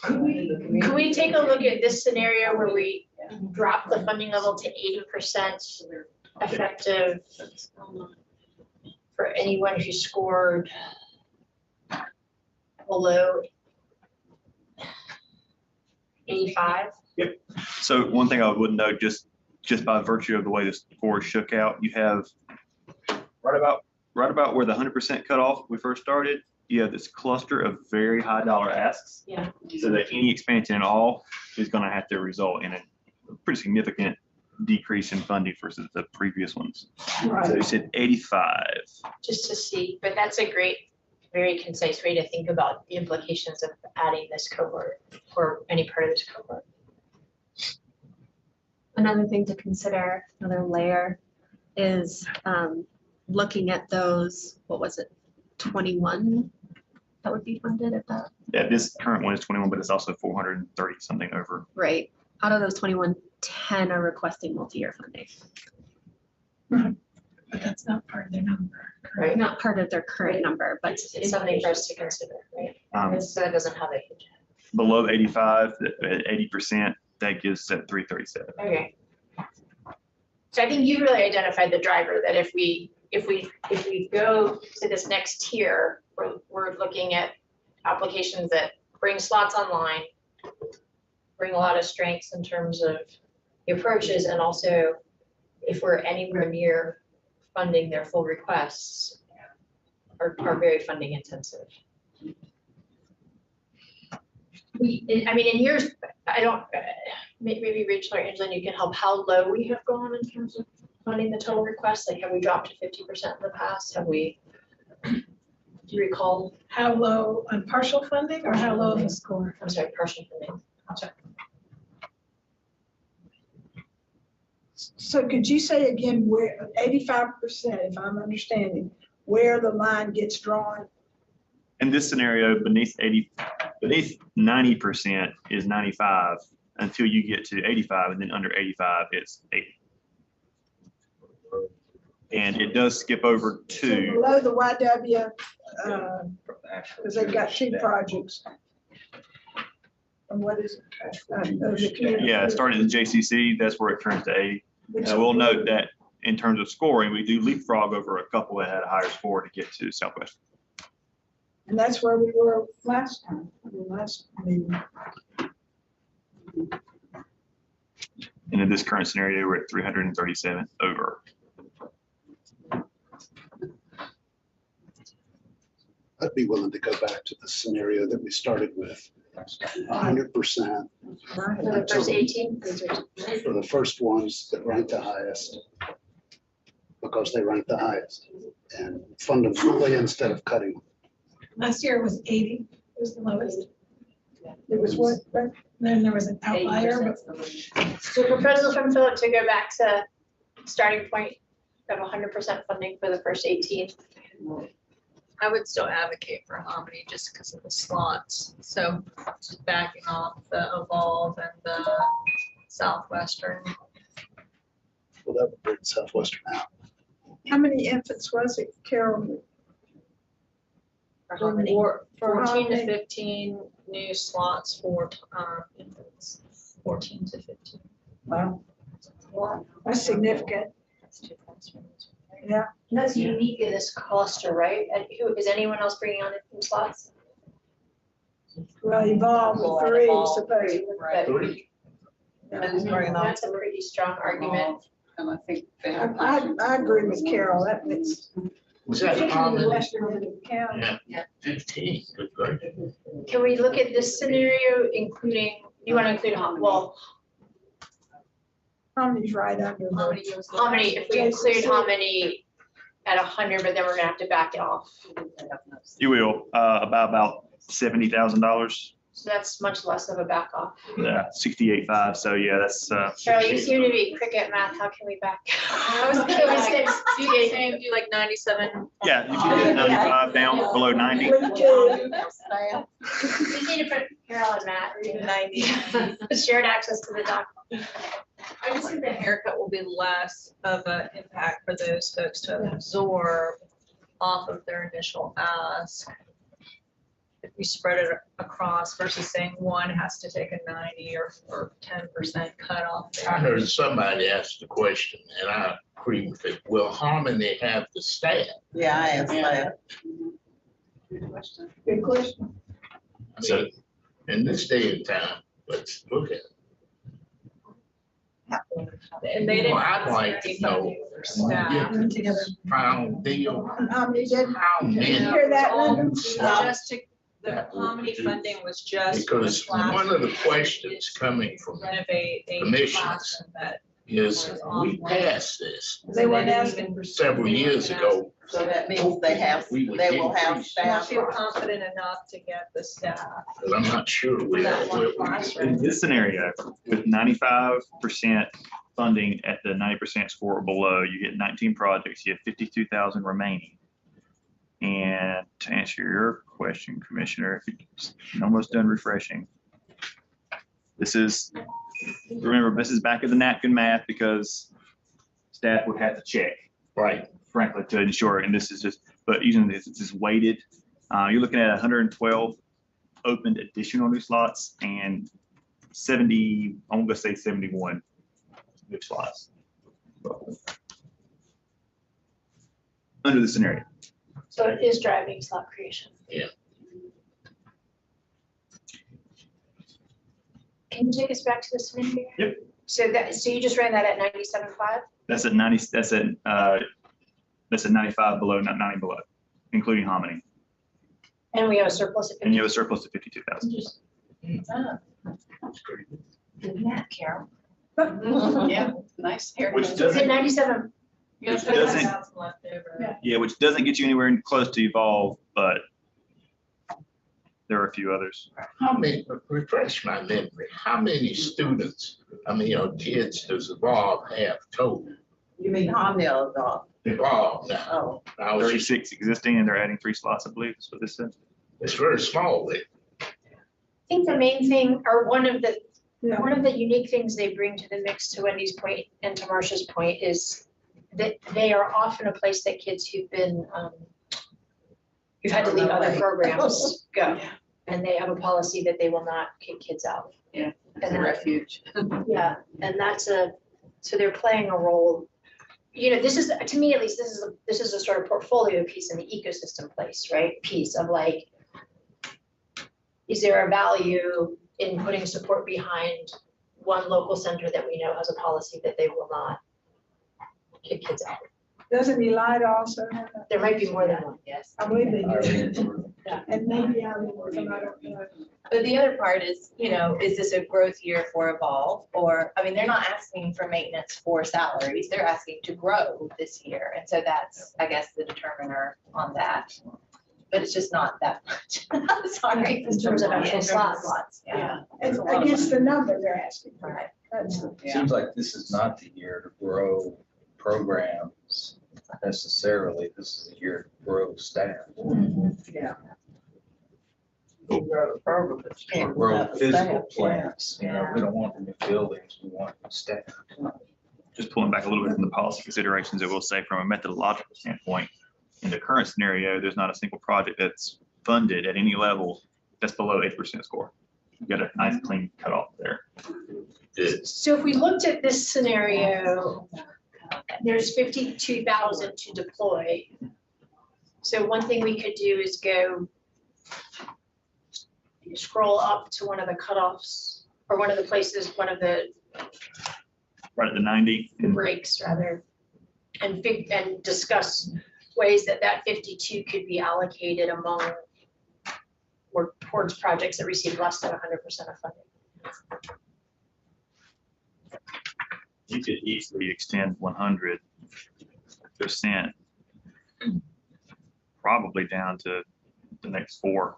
Could we take a look at this scenario where we drop the funding level to 80% effective for anyone who scored below 85. So one thing I would note, just by virtue of the way this score shook out, you have right about where the 100% cutoff we first started, you have this cluster of very high dollar asks. Yeah. So that any expansion at all is going to have to result in a pretty significant decrease in funding versus the previous ones. So you said 85. Just to see, but that's a great, very concise way to think about the implications of adding this cohort or any part of this cohort. Another thing to consider, another layer, is looking at those, what was it, 21 that would be funded at that, Yeah, this current one is 21, but it's also 430 something over. right? Out of those 21, 10 are requesting multi-year funding. But that's not part of their number. Right. Not part of their current number, but It's something for us to consider, right? So that doesn't have a huge. Below 85, at 80%, that gives us at 337. Okay. So I think you really identified the driver that if we go to this next tier, we're looking at applications that bring slots online, bring a lot of strengths in terms of the approaches, and also if we're anywhere near funding their full requests, are very funding intensive. I mean, in years, I don't, maybe Rachel or Angela, you can help how low we have gone in terms of funding the total request. Like, have we dropped to 50% in the past? Have we, do you recall? How low on partial funding or how low of a score? I'm sorry, partial funding. So could you say again where 85%, if I'm understanding, where the line gets drawn? In this scenario, beneath 90% is 95 until you get to 85, and then under 85, it's 80. And it does skip over So to, below the YW, because they've got two projects. And what is it? yeah, starting at the JCC, that's where it turns to 80. Which- And we'll note that in terms of scoring, we do leapfrog over a couple that had a higher score to get to Southwestern. And that's where we were last time, last meeting. And in this current scenario, we're at 337 over. I'd be willing to go back to the scenario that we started with, 100%. For the first 18? For the first ones that rank the highest, because they rank the highest, and fund them fully instead of cutting them. Last year it was 80, it was the lowest. It was what? Then there was an outlier, but So proposal from Philip to go back to starting point of 100% funding for the first 18. I would still advocate for Hominy just because of the slots. So just backing off the Evolve and the Southwestern. Well, that would bring Southwestern out. How many infants was it, Carol? For Hominy. For 14 to Hominy? 15 new slots for infants, 14 to 15. Wow. That's significant. Yeah. And that's unique in this cluster, right? And who, is anyone else bringing on infant slots? Well, Evolve with three, supposedly. But And bringing on that's a pretty strong argument. And I think they have. I agree with Carol, that makes. Was that particularly the common? western end of the county. Yeah, 15, good God. Can we look at this scenario, including, you want to include, well, Homony's right under how many, if we include how many at 100, but then we're gonna have to back it off. You will, about $70,000. So that's much less of a back off. Yeah, 68.5. So yeah, that's. Cheryl, you seem to be quick at math. How can we back? I was gonna say, Do you say do like 97? Yeah, you can get 95 down below 90. We need to put Carol and Matt in 90. Shared access to the doc. I just think the haircut will be less of an impact for those folks to absorb off of their initial ask. If we spread it across versus saying one has to take a 90 or 10% cut off. I heard somebody ask the question, and I agree with it. Will Harmony have the staff? Yeah, I asked that. Good question. So in this day and time, let's look at it. And they didn't. Well, I'd like to know, Staff. when we get this final deal, How many did, how did you many? hear that, Linda? Just to, the Harmony funding was just. for the Because one of the classroom. questions coming from Renovate a commissioners classroom that. is, we passed this They weren't didn't asking even- several years ago. So that means they have, We would they will have increase. I staff. feel confident enough to get the staff. But I'm not sure we That have. one classroom. In this scenario, with 95% funding at the 90% score or below, you get 19 projects, you have 52,000 remaining. And to answer your question, Commissioner, you're almost done refreshing. This is, remember, this is back of the napkin math because staff would have to check, Right. frankly, to ensure, and this is just, but using this, it's just weighted. You're looking at 112 opened additional new slots and 70, I'm gonna say 71 new slots. Under the scenario. So it is driving slot creation. Yeah. Can you take us back to the scenario? Yep. So you just ran that at 97.5? That's at 90, that's at 95 below, not 90 below, including Hominy. And we have a surplus of And you 50. have a surplus of 52,000. Good math, Carol. Yeah, nice hair. Which Is it doesn't, 97? Which doesn't- Left over. Yeah. yeah, which doesn't get you anywhere close to Evolve, but there are a few others. How many, refresh my memory, how many students, I mean, kids does Evolve have total? You mean Homdale dog? Evolve now. Oh, I was just, 36 existing and they're adding 3 slots, I believe, is what this says. it's very small there. I think the main thing, or one of the unique things they bring to the mix, to Wendy's point and to Marcia's point, is that they are often a place that kids who've been, who've had to leave other programs go. And they have a policy that they will not kick kids out. Yeah. And that- refuge. yeah, and so they're playing a role. You know, this is, to me at least, this is a sort of portfolio piece in the ecosystem place, right? Piece of like, is there a value in putting support behind one local center that we know has a policy that they will not kick kids out? Doesn't Elida also have that? There might be more than one. Yes. I believe they do. And maybe I don't know. But the other part is, is this a growth year for Evolve? Or, I mean, they're not asking for maintenance for salaries, they're asking to grow this year. And so that's, I guess, the determiner on that. But it's just not that much. Sorry. In terms of actual slots. Yeah. It's against the number they're asking for. Right. That's, Seems like this is not the year to grow programs necessarily. This is the year to grow staff. yeah. Grow the program, but you can't Grow without the physical staff. plants, we don't want new buildings, we want staff. Just pulling back a little bit from the policy considerations, I will say from a methodological standpoint, in the current scenario, there's not a single project that's funded at any level that's below 8% score. You've got a nice clean cutoff there. Good. So if we looked at this scenario, there's 52,000 to deploy. So one thing we could do is go scroll up to one of the cutoffs, or one of the places, one of the Right at the 90. breaks rather, and discuss ways that 52 could be allocated among or towards projects that receive less than 100% of funding. You could easily extend 100% probably down to the next 4.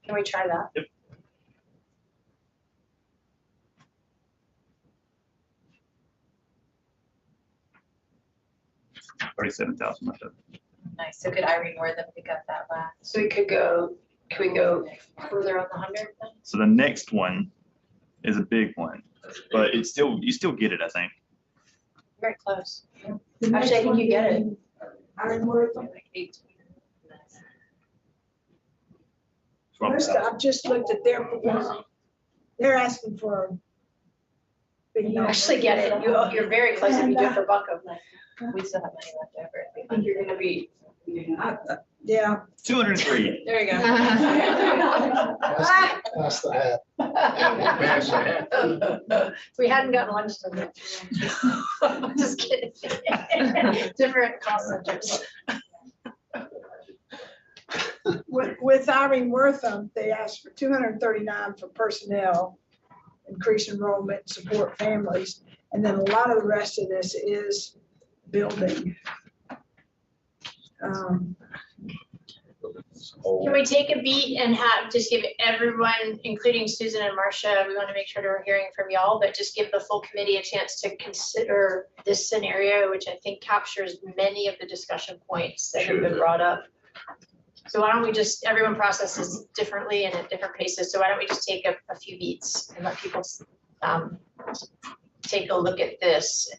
Can we try that? Yep. 37,000 left over. Nice. So could Irene Wortham pick up that last? So we could go, can we go further on the 100 then? So the next one is a big one, but it's still, you still get it, I think. Very close. Actually, I think you get it. Iron Worth. First, I've just looked at their proposal. They're asking for. a big You number. actually get it. You're very close if you do it for Bucko. We still have money left over. I think you're gonna be, Yeah. 203. There you go. That's the hat. Pass that. We hadn't gotten lunch today. Just kidding. Different cost centers. With Irene Wortham, they asked for 239 for personnel, increase enrollment, support families, and then a lot of the rest of this is building. Can we take a beat and just give everyone, including Susan and Marcia, we want to make sure that we're hearing from y'all, but just give the full committee a chance to consider this scenario, which I think captures many of the discussion points that have been brought up. So why don't we just, everyone processes differently and at different paces, so why don't we just take a few beats and let people take a look at this.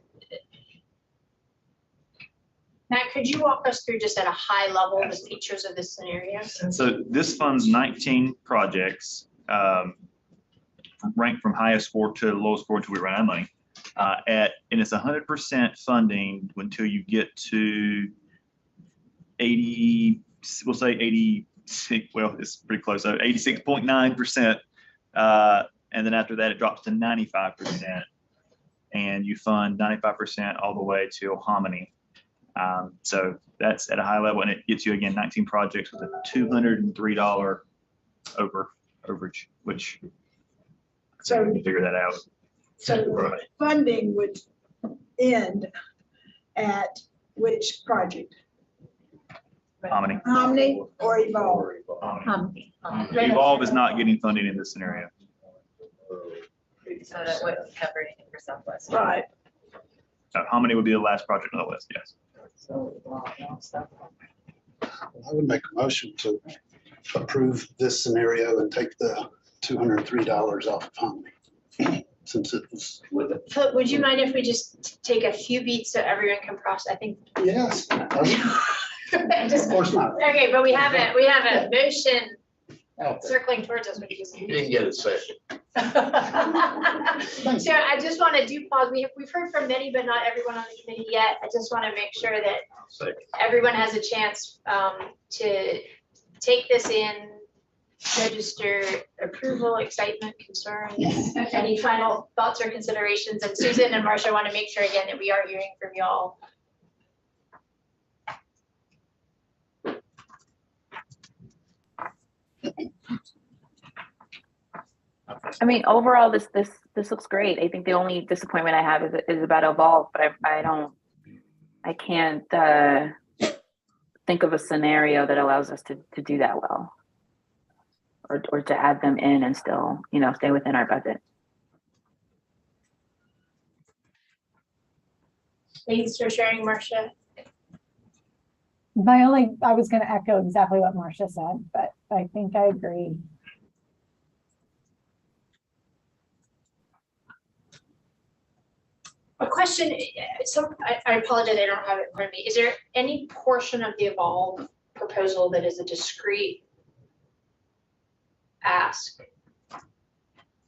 Matt, could you walk us through just at a high level the features of this scenario? So this funds 19 projects, ranked from highest score to lowest score until we run out of money. And it's 100% funding until you get to 80, we'll say 86, well, it's pretty close, so 86.9%. And then after that, it drops to 95%. And you fund 95% all the way to Hominy. So that's at a high level, and it gets you, again, 19 projects with a $203 overage, which So you can figure that out. So funding would end at which project? Hominy. Omni or Evolve? Hominy. Evolve is not getting funding in this scenario. So that wouldn't cover anything for Southwest. Right. Hominy would be the last project on the list, yes. I would make a motion to approve this scenario and take the $203 off of Hominy. Since it was. Would you mind if we just take a few beats so everyone can process? I think. Yes. Just- Of course not. Okay, but we have a motion circling towards us. You didn't get a second. So I just want to do pause. We've heard from many, but not everyone on the committee yet. I just want to make sure that everyone has a chance to take this in, register approval, excitement, concern, any final thoughts or considerations. And Susan and Marcia want to make sure again that we are hearing from y'all. I mean, overall, this looks great. I think the only disappointment I have is about Evolve, but I can't think of a scenario that allows us to do that well, or to add them in and still, stay within our budget. Thanks for sharing, Marcia. I was going to echo exactly what Marcia said, but I think I agree. A question, I apologize, I don't have it in front of me. Is there any portion of the Evolve proposal that is a discrete ask?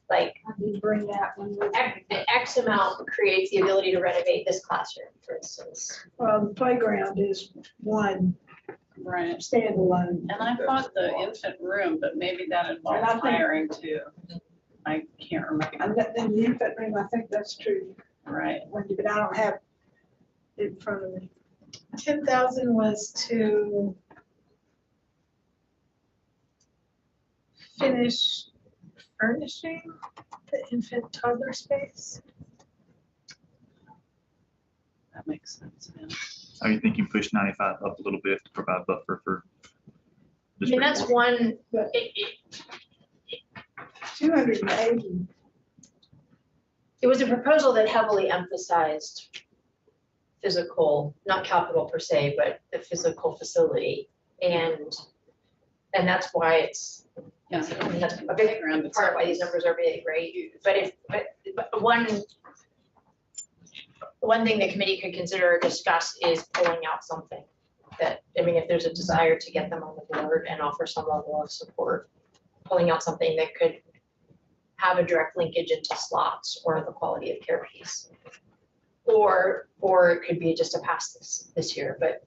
Like, You bring that one with the X amount creates the ability to renovate this classroom, for instance. the playground is one Right. standalone. And I thought the infant room, but maybe that And involved I think- hiring too. I can't And remember. that, in the infant room, I think that's true, Right. but I don't have it in front of me. 10,000 was to finish furnishing the infant toddler space. That makes sense. Yeah. Are you thinking push 95 up a little bit to provide buffer for? I mean, that's one, 280. it was a proposal that heavily emphasized physical, not capital per se, but the physical facility. And that's why it's, Yeah. I mean, that's a big part why these numbers are big, right? But one thing the committee could consider or discuss is pulling out something that, I mean, if there's a desire to get them on the board and offer some level of support, pulling out something that could have a direct linkage into slots or the quality of care piece. Or it could be just a pass this year, but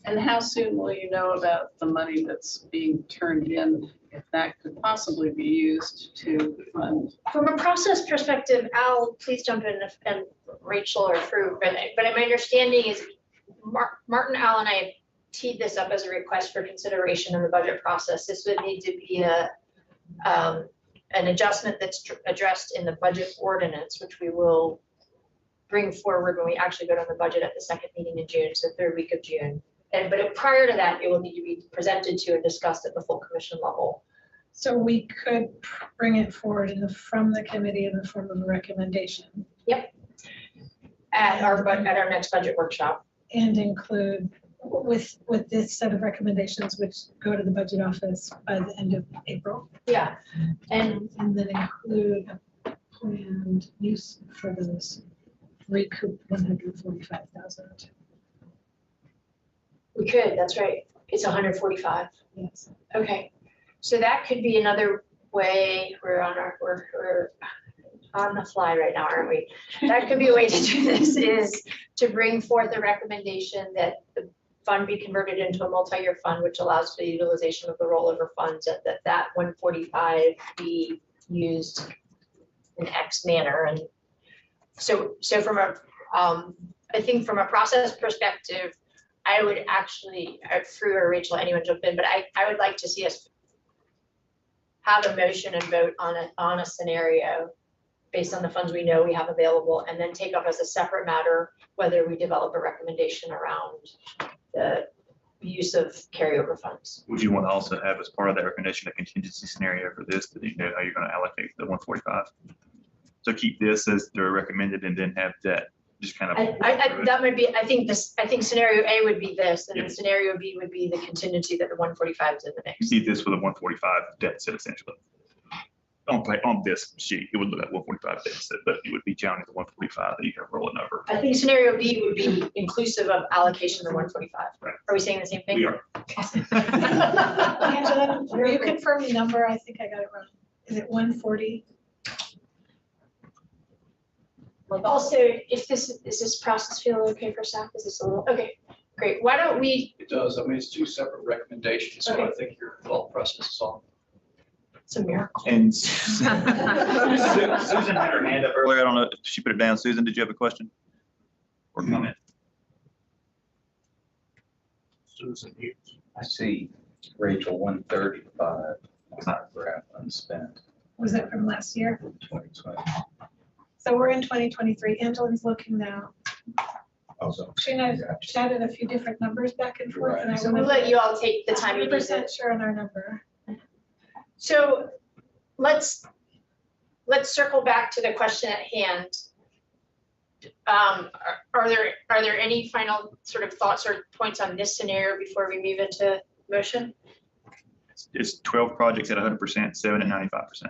And how soon will you know about the money that's being turned in, if that could possibly be used to fund? From a process perspective, Al, please jump in and Rachel or Fru, but my understanding is Martin, Al, and I have teed this up as a request for consideration in the budget process. This would need to be an adjustment that's addressed in the budget ordinance, which we will bring forward when we actually go to the budget at the second meeting in June, so third week of June. But prior to that, it will need to be presented to and discussed at the full commission level. So we could bring it forward from the committee in the form of a recommendation. Yep. At our next budget workshop. And include with this set of recommendations, which go to the budget office by the end of April. Yeah. And then include a planned use for those recoup 145,000. We could, that's right. It's 145. Yes. Okay. So that could be another way. We're on the fly right now, aren't we? That could be a way to do this, is to bring forth a recommendation that the fund be converted into a multi-year fund, which allows for the utilization of the rollover funds, that 145 be used in X manner. And so from a, I think from a process perspective, I would actually, Fru or Rachel, anyone jump in, but I would like to see us have a motion and vote on a scenario based on the funds we know we have available, and then take up as a separate matter whether we develop a recommendation around the use of carryover funds. Would you want to also have as part of that recommendation a contingency scenario for this, that you know how you're going to allocate the 145? So keep this as they're recommended and then have that just kind of. That might be, I think scenario A would be this, and then scenario B would be the contingency that the 145 is in the mix. See this with a 145 deficit essentially. On this sheet, it would look like 145 deficit, but it would be counting the 145 that you have rolling over. I think scenario B would be inclusive of allocation of 145. Right. Are we saying the same thing? We are. Angela, will you confirm the number? I think I got it wrong. Is it 140? Also, if is this process feel okay for staff? Is this a little, okay, great. Why don't we? It does. I mean, it's two separate recommendations, so I think your thought process is on. It's a miracle. And Susan had her hand up earlier. I don't know if she put it down. Susan, did you have a question or comment? Susan Hughes. I see Rachel 135, graph unspent, Was it from last year? 2020. So we're in 2023. Angela's looking now. Also, She and I chatted a few different numbers back and forth, and I So we'll let you all take the time you need to. 100% sure on our number. So let's circle back to the question at hand. Are there any final sort of thoughts or points on this scenario before we move into motion? It's 12 projects at 100%, 7 at 95%.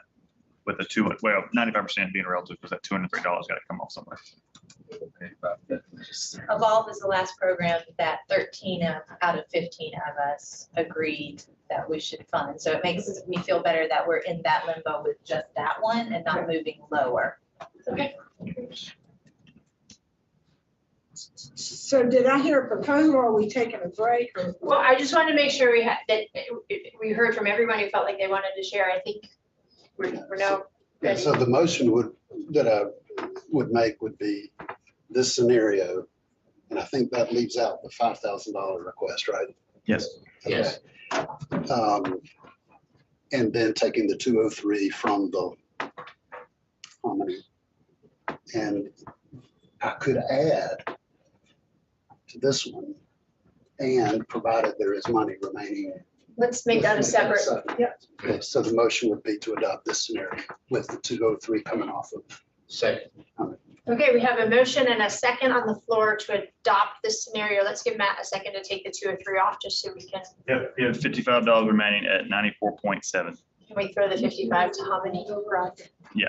With the 95% being relative, because that $203 got to come off somewhere. Evolve is the last program that 13 out of 15 of us agreed that we should fund. So it makes me feel better that we're in that limbo with just that one and not moving lower. Okay. So did I hear a proposal, or are we taking a break? Or? Well, I just wanted to make sure we heard from everyone who felt like they wanted to share. I think we're now Yeah, ready. so the motion that I would make would be this scenario, and I think that leaves out the $5,000 request, right? Yes. Yes. And then taking the 203 from the harmony. And I could add to this one, and provided there is money remaining. Let's make that a separate. Okay, so the motion would be to adopt this scenario with the 203 coming off of. Second. Okay, we have a motion and a second on the floor to adopt this scenario. Let's give Matt a second to take the 203 off, just so we can. Yep, we have $55 remaining at 94.7. Can we throw the 55 to Hominy? Yeah.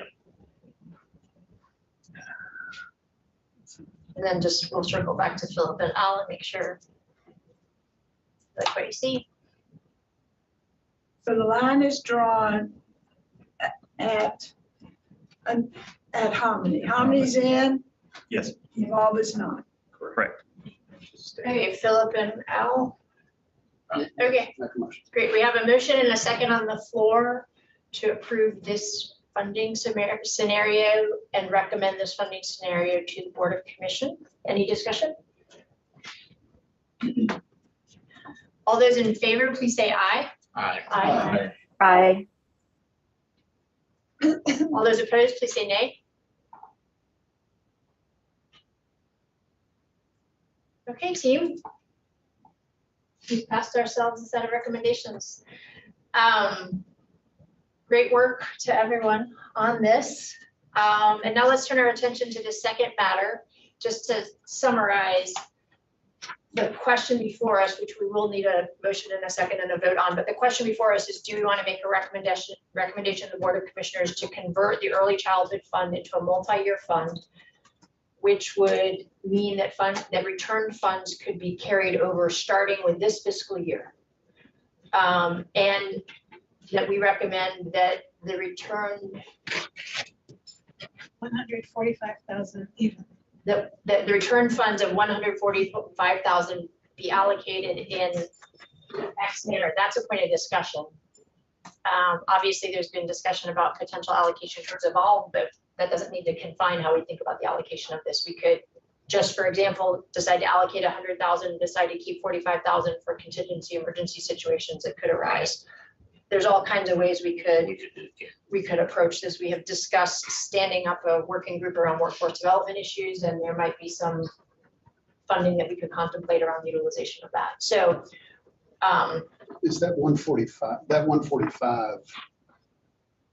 And then we'll circle back to Philip and Al and make sure that's what you see. So the line is drawn at Hominy. Homony's in, Yes, Evolve is not. correct. Okay, Philip and Al. Okay, Make a motion. great. We have a motion and a second on the floor to approve this funding scenario and recommend this funding scenario to the Board of Commission. Any discussion? All those in favor, please say aye. Aye. Aye. Aye. All those opposed, please say nay. Okay, team. We've passed ourselves a set of recommendations. Great work to everyone on this. And now let's turn our attention to the second matter. Just to summarize, the question before us, which we will need a motion in a second and a vote on, but the question before us is, do we want to make a recommendation to the Board of Commissioners to convert the early childhood fund into a multi-year fund, which would mean that returned funds could be carried over starting with this fiscal year. And that we recommend that the return 145,000 even. that the return funds of 145,000 be allocated in X manner. That's a point of discussion. Obviously, there's been discussion about potential allocation towards Evolve, but that doesn't need to confine how we think about the allocation of this. We could just, for example, decide to allocate 100,000, decide to keep 45,000 for contingency emergency situations that could arise. There's all kinds of ways we could approach this. We have discussed standing up a working group around workforce development issues, and there might be some funding that we could contemplate around utilization of that. So Is that 145, that 145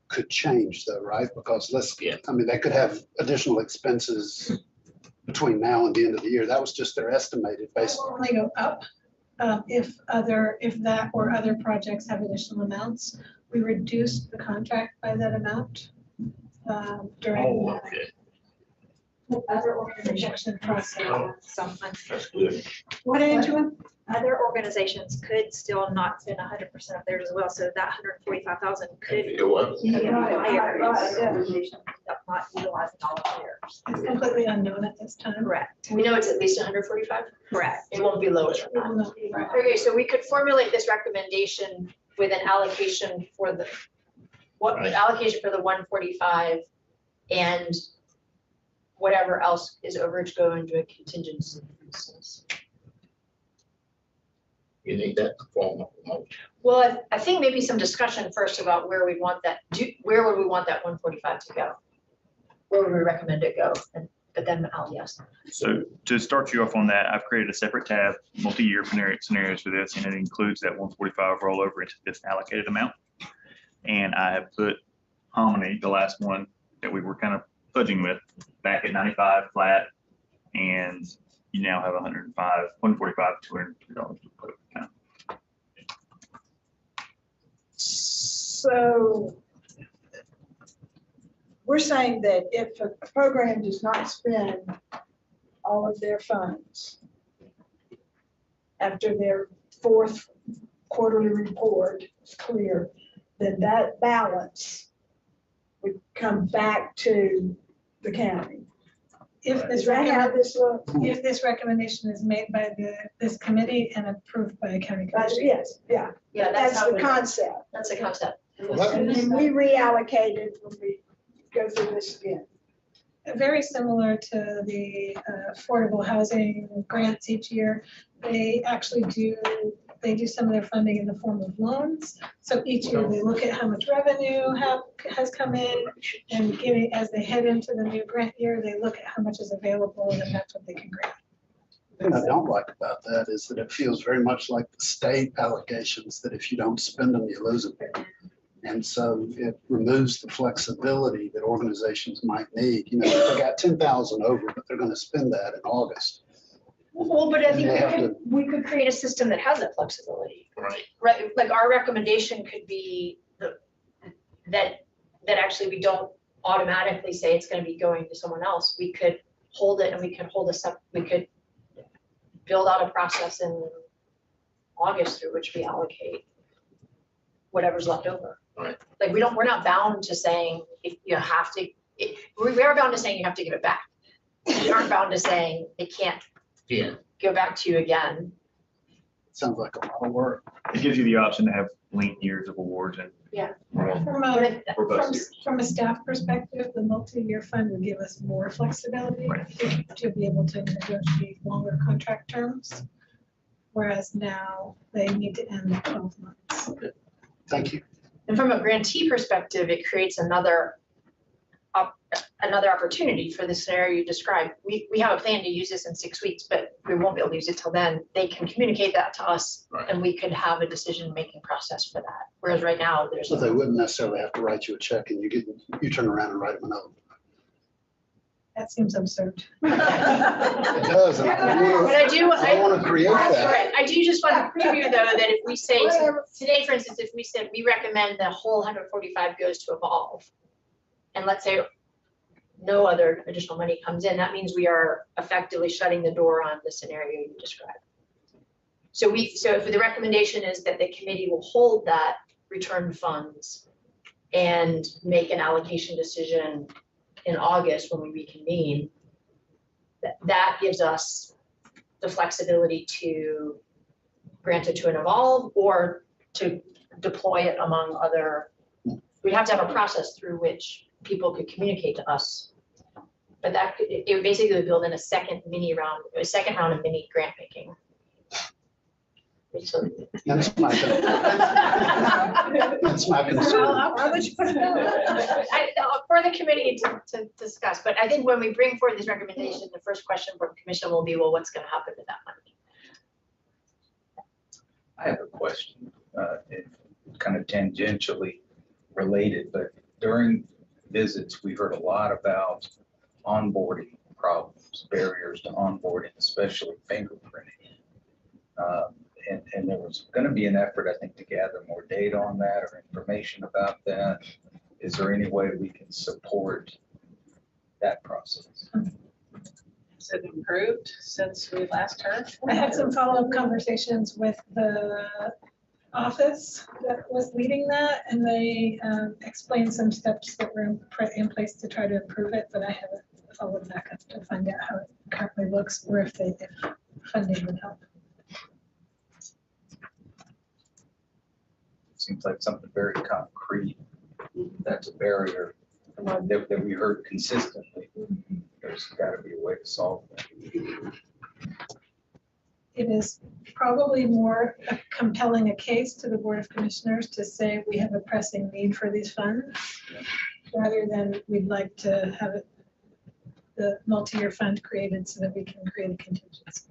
could change though, right? Because I mean, they could have additional expenses between now and the end of the year. That was just their estimated It based. will only go up if that or other projects have additional amounts. We reduced the contract by that amount during Okay, the other organization process. Some funds. that's good. What, Angela? Other organizations could still not spend 100% of theirs as well, so that 145,000 could It was. be higher. yeah. Not utilizing all of theirs. It's completely unknown at this time. Correct, we know it's at least 145. correct. It won't be lower than It that. will not be. Okay, so we could formulate this recommendation with an allocation for the, Right. allocation for the 145 and whatever else is overage go into a contingency. You need that form of motion. Well, I think maybe some discussion first about where we want that, where would we want that 145 to go? Where would we recommend it go? But then I'll yes. So to start you off on that, I've created a separate tab, multi-year scenarios for this, and it includes that 145 rollover into this allocated amount. And I have put Hominy, the last one that we were kind of fudging with, back at 95 flat, and you now have 145, $202 to put account. So we're saying that if a program does not spend all of their funds after their fourth quarterly report is clear, then that balance would come back to the county. If this Is that how this looks? If this recommendation is made by this committee and approved by the county commission. Yes, yeah, Yeah, that's how the we- concept. That's the concept. And then we reallocate it when we go through this again. Very similar to the affordable housing grants each year. They actually do some of their funding in the form of loans. So each year they look at how much revenue has come in, and as they head into the new grant year, they look at how much is available, and that's what they can grant. The thing I don't like about that is that it feels very much like the state allocations, that if you don't spend them, you lose them. And so it removes the flexibility that organizations might need. You know, if they got 10,000 over, but they're going to spend that in August. Well, but I think They have we could create a system that has that flexibility. Right. Right, like our recommendation could be that actually we don't automatically say it's gonna be going to someone else. We could hold it and we could we could build out a process in August through which we allocate whatever's left over. Right. Like we're not bound to saying if you have to, we are bound to saying you have to give it back. We aren't bound to saying it can't Yeah. go back to you again. Sounds like a lot of work. It gives you the option to have lean years of awards and. Yeah. From But a, if- from a staff perspective, the multi-year fund would give us more flexibility to be able to negotiate longer contract terms. Whereas now they need to end in 12 months. Thank you. And from a grantee perspective, it creates another opportunity for the scenario you described. We have a plan to use this in 6 weeks, but we won't be able to use it till then. They can communicate that to us Right. and we could have a decision-making process for that. Whereas right now, there's. So they wouldn't necessarily have to write you a check and you turn around and write them a note. That seems absurd. It does. And But I do. I want to create that. Right. I do just want to preview though, that if we say today, for instance, if we said we recommend the whole 145 goes to Evolve. And let's say no other additional money comes in, that means we are effectively shutting the door on the scenario you described. So if the recommendation is that the committee will hold that return funds and make an allocation decision in August when we reconvene, that gives us the flexibility to grant it to an Evolve or to deploy it among other. We'd have to have a process through which people could communicate to us. But it would basically build in a second round of mini grant making. So- That's my concern. That's my concern. Why would you put it down? For the committee to discuss, but I think when we bring forward this recommendation, the first question for the commission will be, well, what's gonna happen to that money? I have a question, it's kind of tangentially related, but during visits, we heard a lot about onboarding problems, barriers to onboarding, especially fingerprinting. And there was going to be an effort, I think, to gather more data on that or information about that. Is there any way we can support that process? Has it improved since we last heard? I had some follow-up conversations with the office that was leading that, and they explained some steps that were in place to try to improve it, but I haven't followed back up to find out how it currently looks or if funding would help. Seems like something very concrete. That's a barrier that we heard consistently. There's got to be a way to solve that. It is probably more compelling a case to the Board of Commissioners to say we have a pressing need for these funds, rather than we'd like to have the multi-year fund created so that we can create a contingency.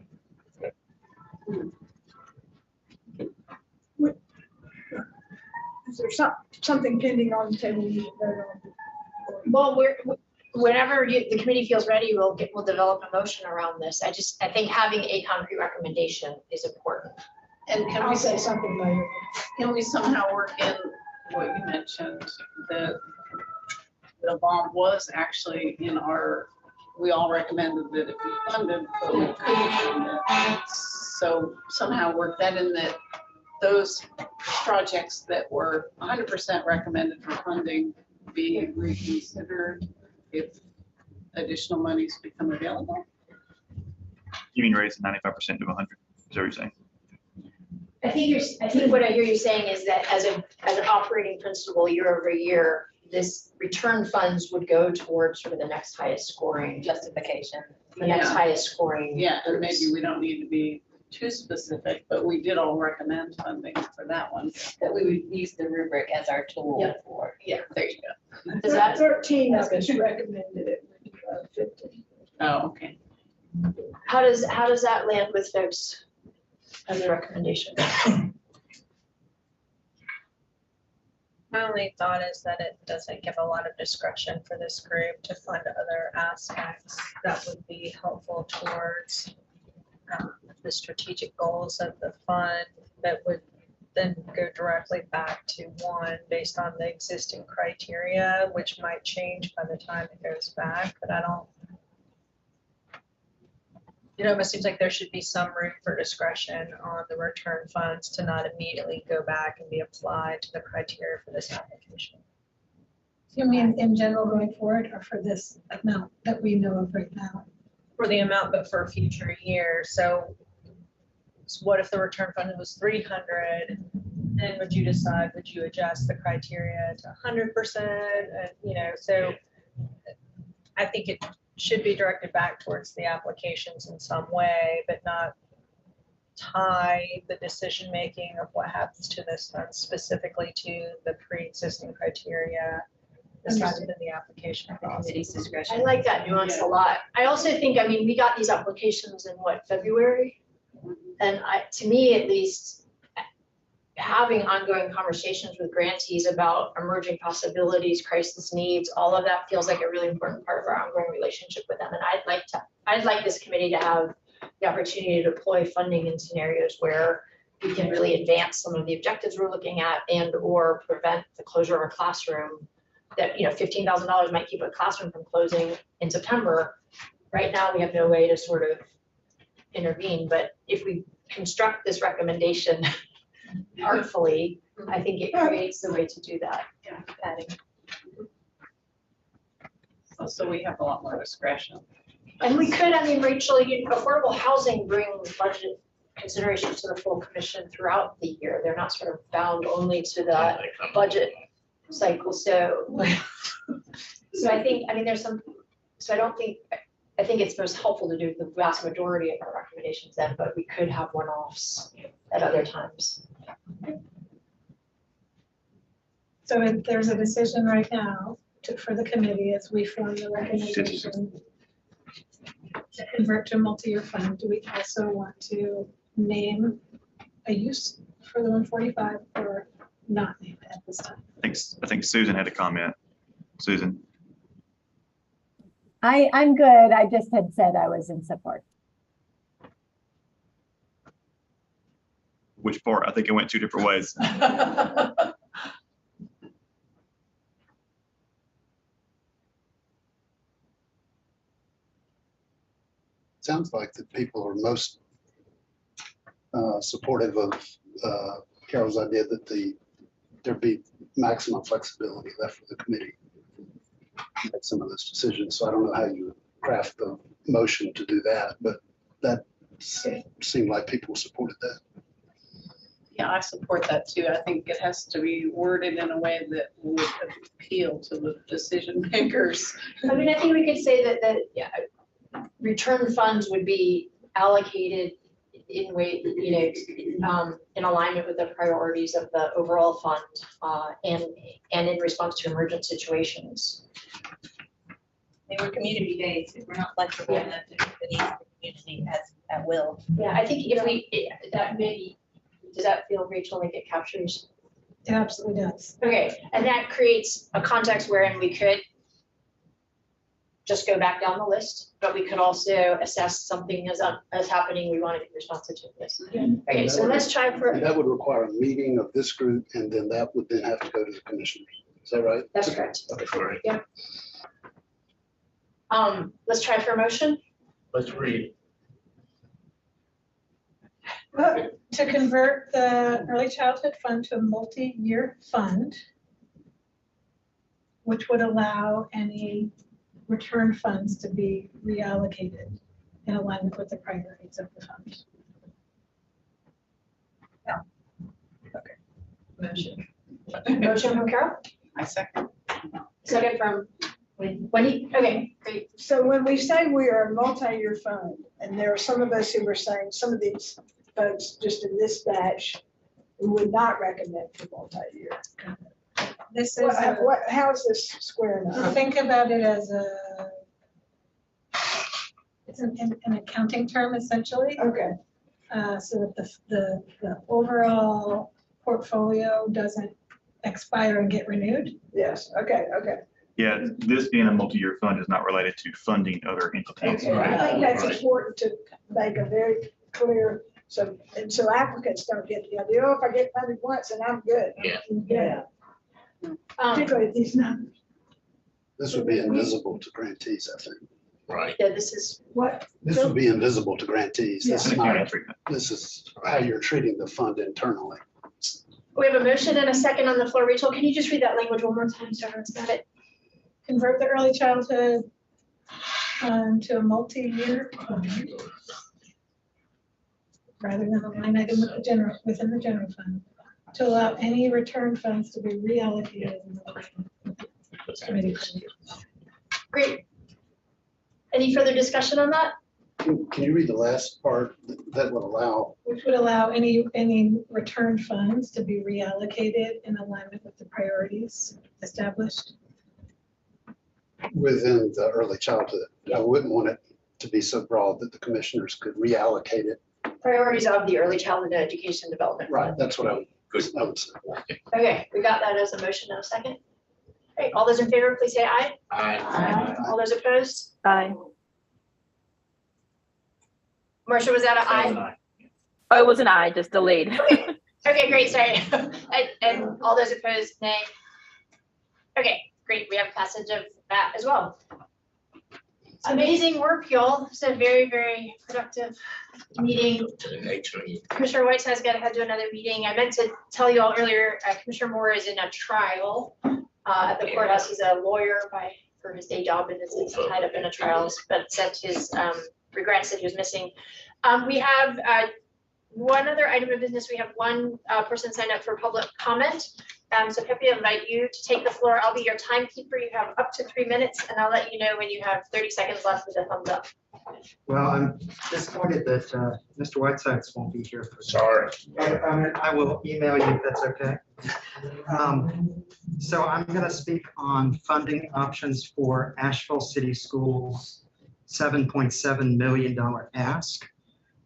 Is there something pending on the table? you vote on? Well, whenever the committee feels ready, we'll develop a motion around this. I think having a concrete recommendation is important. And can I'll we say something later. Can we somehow work in what you mentioned, that the bond was actually in our, we all recommended that it be funded, but we couldn't fund it. So somehow work that in, that those projects that were 100% recommended for funding be reconsidered if additional monies become available. You mean raise 95% to 100? Is that what you're saying? I think what I hear you saying is that as an operating principle, year over year, this return funds would go towards sort of the next highest scoring. Justification. The next Yeah. highest scoring. Yeah, and groups. maybe we don't need to be too specific, but we did all recommend funding for that one. That we would use the rubric as our tool Yeah. for. Yeah, there you go. Does that- 13 of us recommended it. 50. Oh, okay. How does that land with folks as a recommendation? My only thought is that it doesn't give a lot of discretion for this group to fund other aspects that would be helpful towards the strategic goals of the fund, that would then go directly back to one based on the existing criteria, which might change by the time it goes back, but I don't. It almost seems like there should be some room for discretion on the return funds to not immediately go back and be applied to the criteria for this application. You mean in general going forward, or for this amount that we know of right now? for the amount, but for a future year. So what if the return fund was 300? Then would you decide, would you adjust the criteria to 100%? And, you know, so I think it should be directed back towards the applications in some way, but not tie the decision-making of what happens to this fund specifically to the pre-existing criteria decided in the application process. I like that nuance a lot. I also think, I mean, we got these applications in what, February? And to me, at least, having ongoing conversations with grantees about emerging possibilities, crisis needs, all of that feels like a really important part of our ongoing relationship with them. And I'd like this committee to have the opportunity to deploy funding in scenarios where we can really advance some of the objectives we're looking at and or prevent the closure of a classroom. That, you know, $15,000 might keep a classroom from closing in September. Right now, we have no way to sort of intervene, but if we construct this recommendation artfully, I think it creates the way to do that. Yeah. Patty. So we have a lot more discretion. And we could, I mean, Rachel, affordable housing brings budget considerations to the full commission throughout the year. They're not sort of bound only to the budget cycle. So I think, I mean, there's some, so I think it's most helpful to do the vast majority of our recommendations then, but we could have one-offs at other times. So if there's a decision right now for the committee as we form the recommendation to convert to a multi-year fund, do we also want to name a use for the 145 or not name it at this time? I think Susan had a comment. Susan. I'm good. I just had said I was in support. Which part? I think it went two different ways. Sounds like the people are most supportive of Carol's idea that there be maximum flexibility left for the committee to make some of those decisions. So I don't know how you craft the motion to do that, but that seemed like people supported that. Yeah, I support that too. I think it has to be worded in a way that would appeal to the decision makers. I mean, I think we could say that yeah, return funds would be allocated in way, you know, in alignment with the priorities of the overall fund and in response to emergent situations. They were community-based. We're not flexible enough to meet the needs of the community at will. Yeah, I think if we, that maybe, does that feel, Rachel, like it captures? It absolutely does. Okay, and that creates a context wherein we could just go back down the list, but we could also assess something as happening, we want to be responsive to this. Okay, so let's try for. And that would require a meeting of this group, and then that would then have to go to the commissioners. Is that right? That's correct. Okay, all right. Yeah. Let's try for a motion. Let's read. To convert the early childhood fund to a multi-year fund, which would allow any return funds to be reallocated in alignment with the priorities of the fund. Yeah. Okay. Motion. Motion from Carol, I second. second from Wendy. Okay, great. So when we say we are a multi-year fund, and there are some of us who were saying some of these folks just in this batch, we would not recommend for multi-year. This is, How is this squaring up? think about it as it's an accounting term essentially. Okay, So that the overall portfolio doesn't expire and get renewed. yes, okay. Yeah, this being a multi-year fund is not related to funding other entities. Okay, I think that's important to make a very clear, so applicants don't get the idea, oh, if I get funded once and I'm good. Yeah. Particularly these numbers. This would be invisible to grantees, I think. Right. Yeah, this is what? This would be invisible to grantees. This is Accounting not, treatment. this is how you're treating the fund internally. We have a motion and a second on the floor. Rachel, can you just read that language one more time so everyone's got it? Convert the early childhood to a multi-year fund rather than a line item with the general, within the general fund, to allow any return funds to be reallocated in the line. Committee. Great. Any further discussion on that? Can you read the last part that would allow? Which would allow any return funds to be reallocated in alignment with the priorities established. Within the early childhood. I wouldn't want it to be so broad that the commissioners could reallocate it. Priorities of the early childhood education development. Right, that's what I would say. Okay, we got that as a motion in a second. Great, all those in favor, please say aye. Aye. All those opposed? Aye. Marcia, was that an aye? Oh, it was an aye, just delayed. Okay, great, sorry. And all those opposed, nay? Okay, great, we have passage of that as well. Amazing work, y'all. It's a very, very productive meeting. To the next one. Commissioner Whiteside's got to head to another meeting. I meant to tell you all earlier, Commissioner Moore is in a trial at the courthouse. He's a lawyer for his day job and is tied up in a trial, but sent his regrets that he was missing. We have one other item of business. We have one person signed up for public comment. So Pepe, I invite you to take the floor. I'll be your timekeeper. You have up to 3 minutes, and I'll let you know when you have 30 seconds left with a thumbs up. Well, I'm disappointed that Mr. Whitesides won't be here. Sorry. I will email you if that's okay. So I'm going to speak on funding options for Asheville City Schools' $7.7 million ask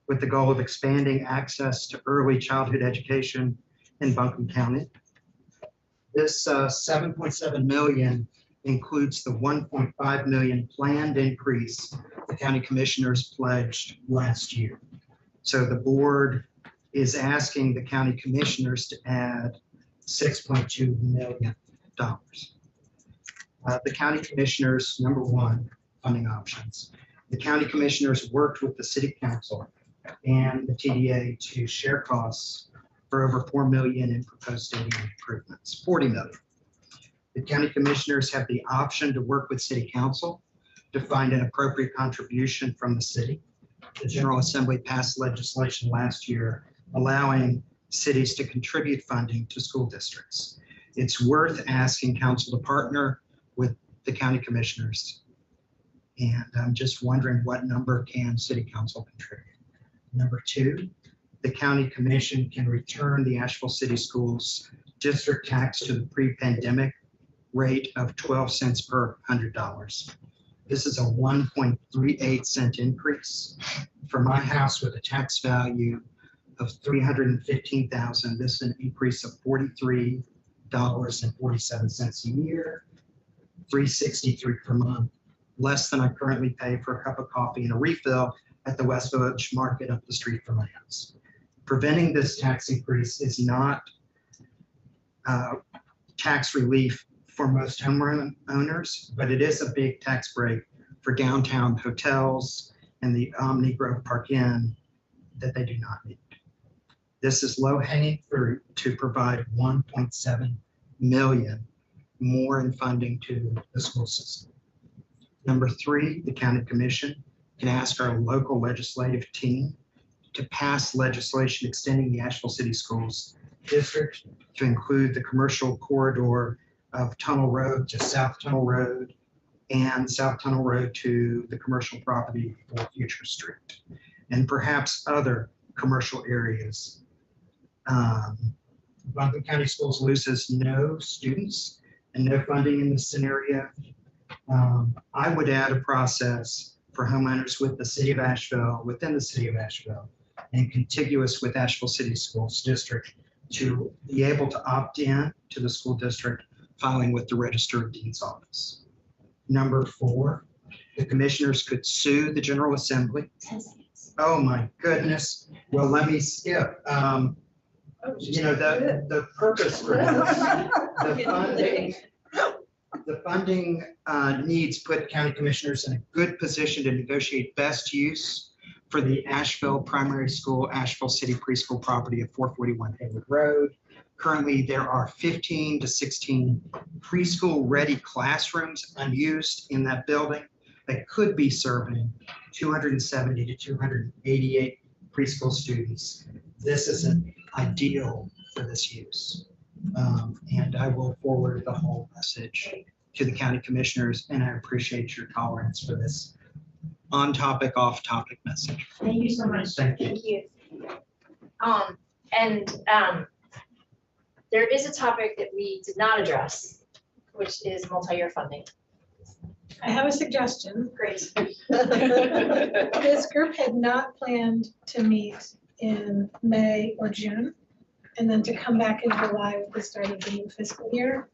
with the goal of expanding access to early childhood education in Buncombe County. This 7.7 million includes the 1.5 million planned increase the county commissioners pledged last year. So the board is asking the county commissioners to add $6.2 million. The county commissioners, number one, funding options. The county commissioners worked with the city council and the TDA to share costs for over $4 million in proposed stadium improvements, $40 million. The county commissioners have the option to work with city council to find an appropriate contribution from the city. The General Assembly passed legislation last year allowing cities to contribute funding to school districts. It's worth asking council to partner with the county commissioners. And I'm just wondering what number can city council contribute? Number two, the county commission can return the Asheville City Schools district tax to the pre-pandemic rate of 12 cents per $100. This is a 1.38 cent increase. For my house with a tax value of $315,000, this is an increase of $43.47 a year, $363 per month, less than I currently pay for a cup of coffee and a refill at the West Village Market up the street from my house. Preventing this tax increase is not tax relief for most homeowners, but it is a big tax break for downtown hotels and the Omni Grove Park Inn that they do not need. This is low-hanging fruit to provide 1.7 million more in funding to the school system. Number three, the county commission can ask our local legislative team to pass legislation extending the Asheville City Schools district to include the commercial corridor of Tunnel Road to South Tunnel Road and South Tunnel Road to the commercial property for Future Street, and perhaps other commercial areas. Buncombe County Schools loses no students and no funding in this scenario. I would add a process for homeowners with the city of Asheville, within the city of Asheville, and contiguous with Asheville City Schools District to be able to opt in to the school district filing with the Register of Deeds office. Number four, the commissioners could sue the General Assembly. Oh my goodness. Well, let me skip. You know, the purpose for this, the funding needs put county commissioners in a good position to negotiate best use for the Asheville Primary School, Asheville City Preschool property of 441 Hayward Road. Currently, there are 15 to 16 preschool ready classrooms unused in that building. that could be serving 270 to 288 preschool students. This isn't ideal for this use. And I will forward the whole message to the county commissioners, and I appreciate your tolerance for this on-topic, off-topic message. Thank you so much. Thank you. Thank you. There is a topic that we did not address, which is multi-year funding. I have a suggestion. Great. This group had not planned to meet in May or June, and then to come back in July with the start of the new fiscal year.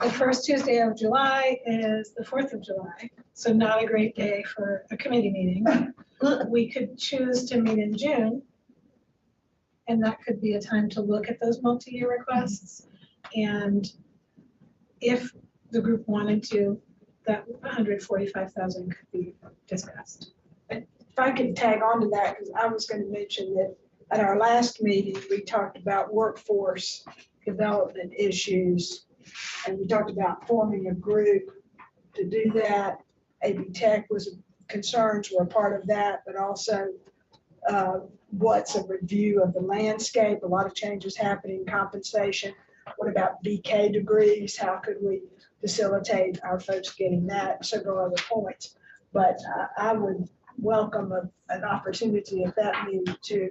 The first Tuesday of July is the 4th of July, so not a great day for a committee meeting. We could choose to meet in June, and that could be a time to look at those multi-year requests. And if the group wanted to, that 145,000 could be discussed. If I could tag on to that, because I was going to mention that at our last meeting, we talked about workforce development issues. And we talked about forming a group to do that. AB Tech concerns were a part of that, but also what's a review of the landscape, a lot of changes happening, compensation. What about BK degrees? How could we facilitate our folks getting that? Several other points. But I would welcome an opportunity at that meeting to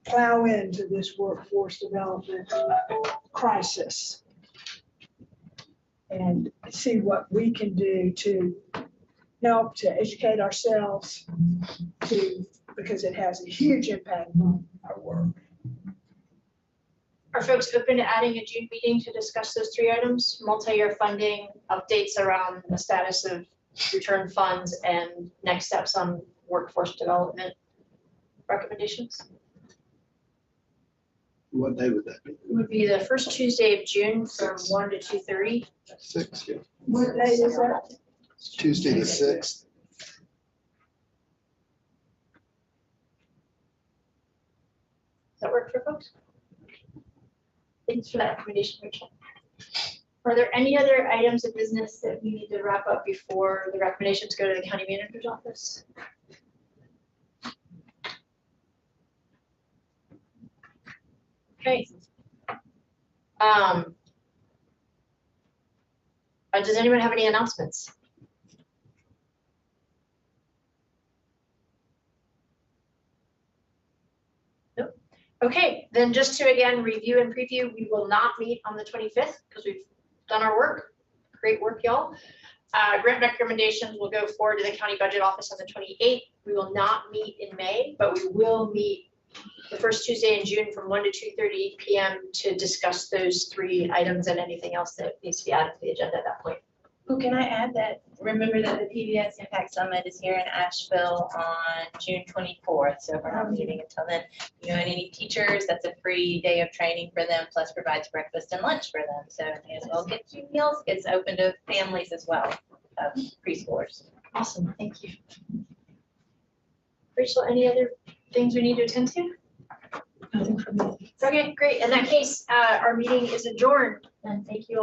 plow into this workforce development crisis and see what we can do to help to educate ourselves because it has a huge impact on our work. Are folks open to adding a June meeting to discuss those 3 items? Multi-year funding, updates around the status of return funds, and next steps on workforce development recommendations? What day would that be? It would be the first Tuesday of June from 1 to 2:30. 6, yeah. What day is that? Tuesday the 6th. Does that work for folks? Thanks for that recommendation, Rachel. Are there any other items of business that we need to wrap up before the recommendations go to the county manager's office? Okay. Does anyone have any announcements? Nope. Okay, then just to again review and preview, we will not meet on the 25th because we've done our work. Great work, y'all. Grant recommendations will go forward to the county budget office on the 28th. We will not meet in May, but we will meet the first Tuesday in June from 1 to 2:30 p.m. to discuss those 3 items and anything else that needs to be added to the agenda at that point. Well, can I add that, remember that the PBS Impact Summit is here in Asheville on June 24th, so we're not meeting until then. You know, and any teachers, that's a free day of training for them, plus provides breakfast and lunch for them. So may as well get 2 meals. It's open to families as well, of preschoolers. Awesome, thank you. Rachel, any other things we need to attend to? Nothing from me. Okay, great. In that case, our meeting is adjourned, and thank you all.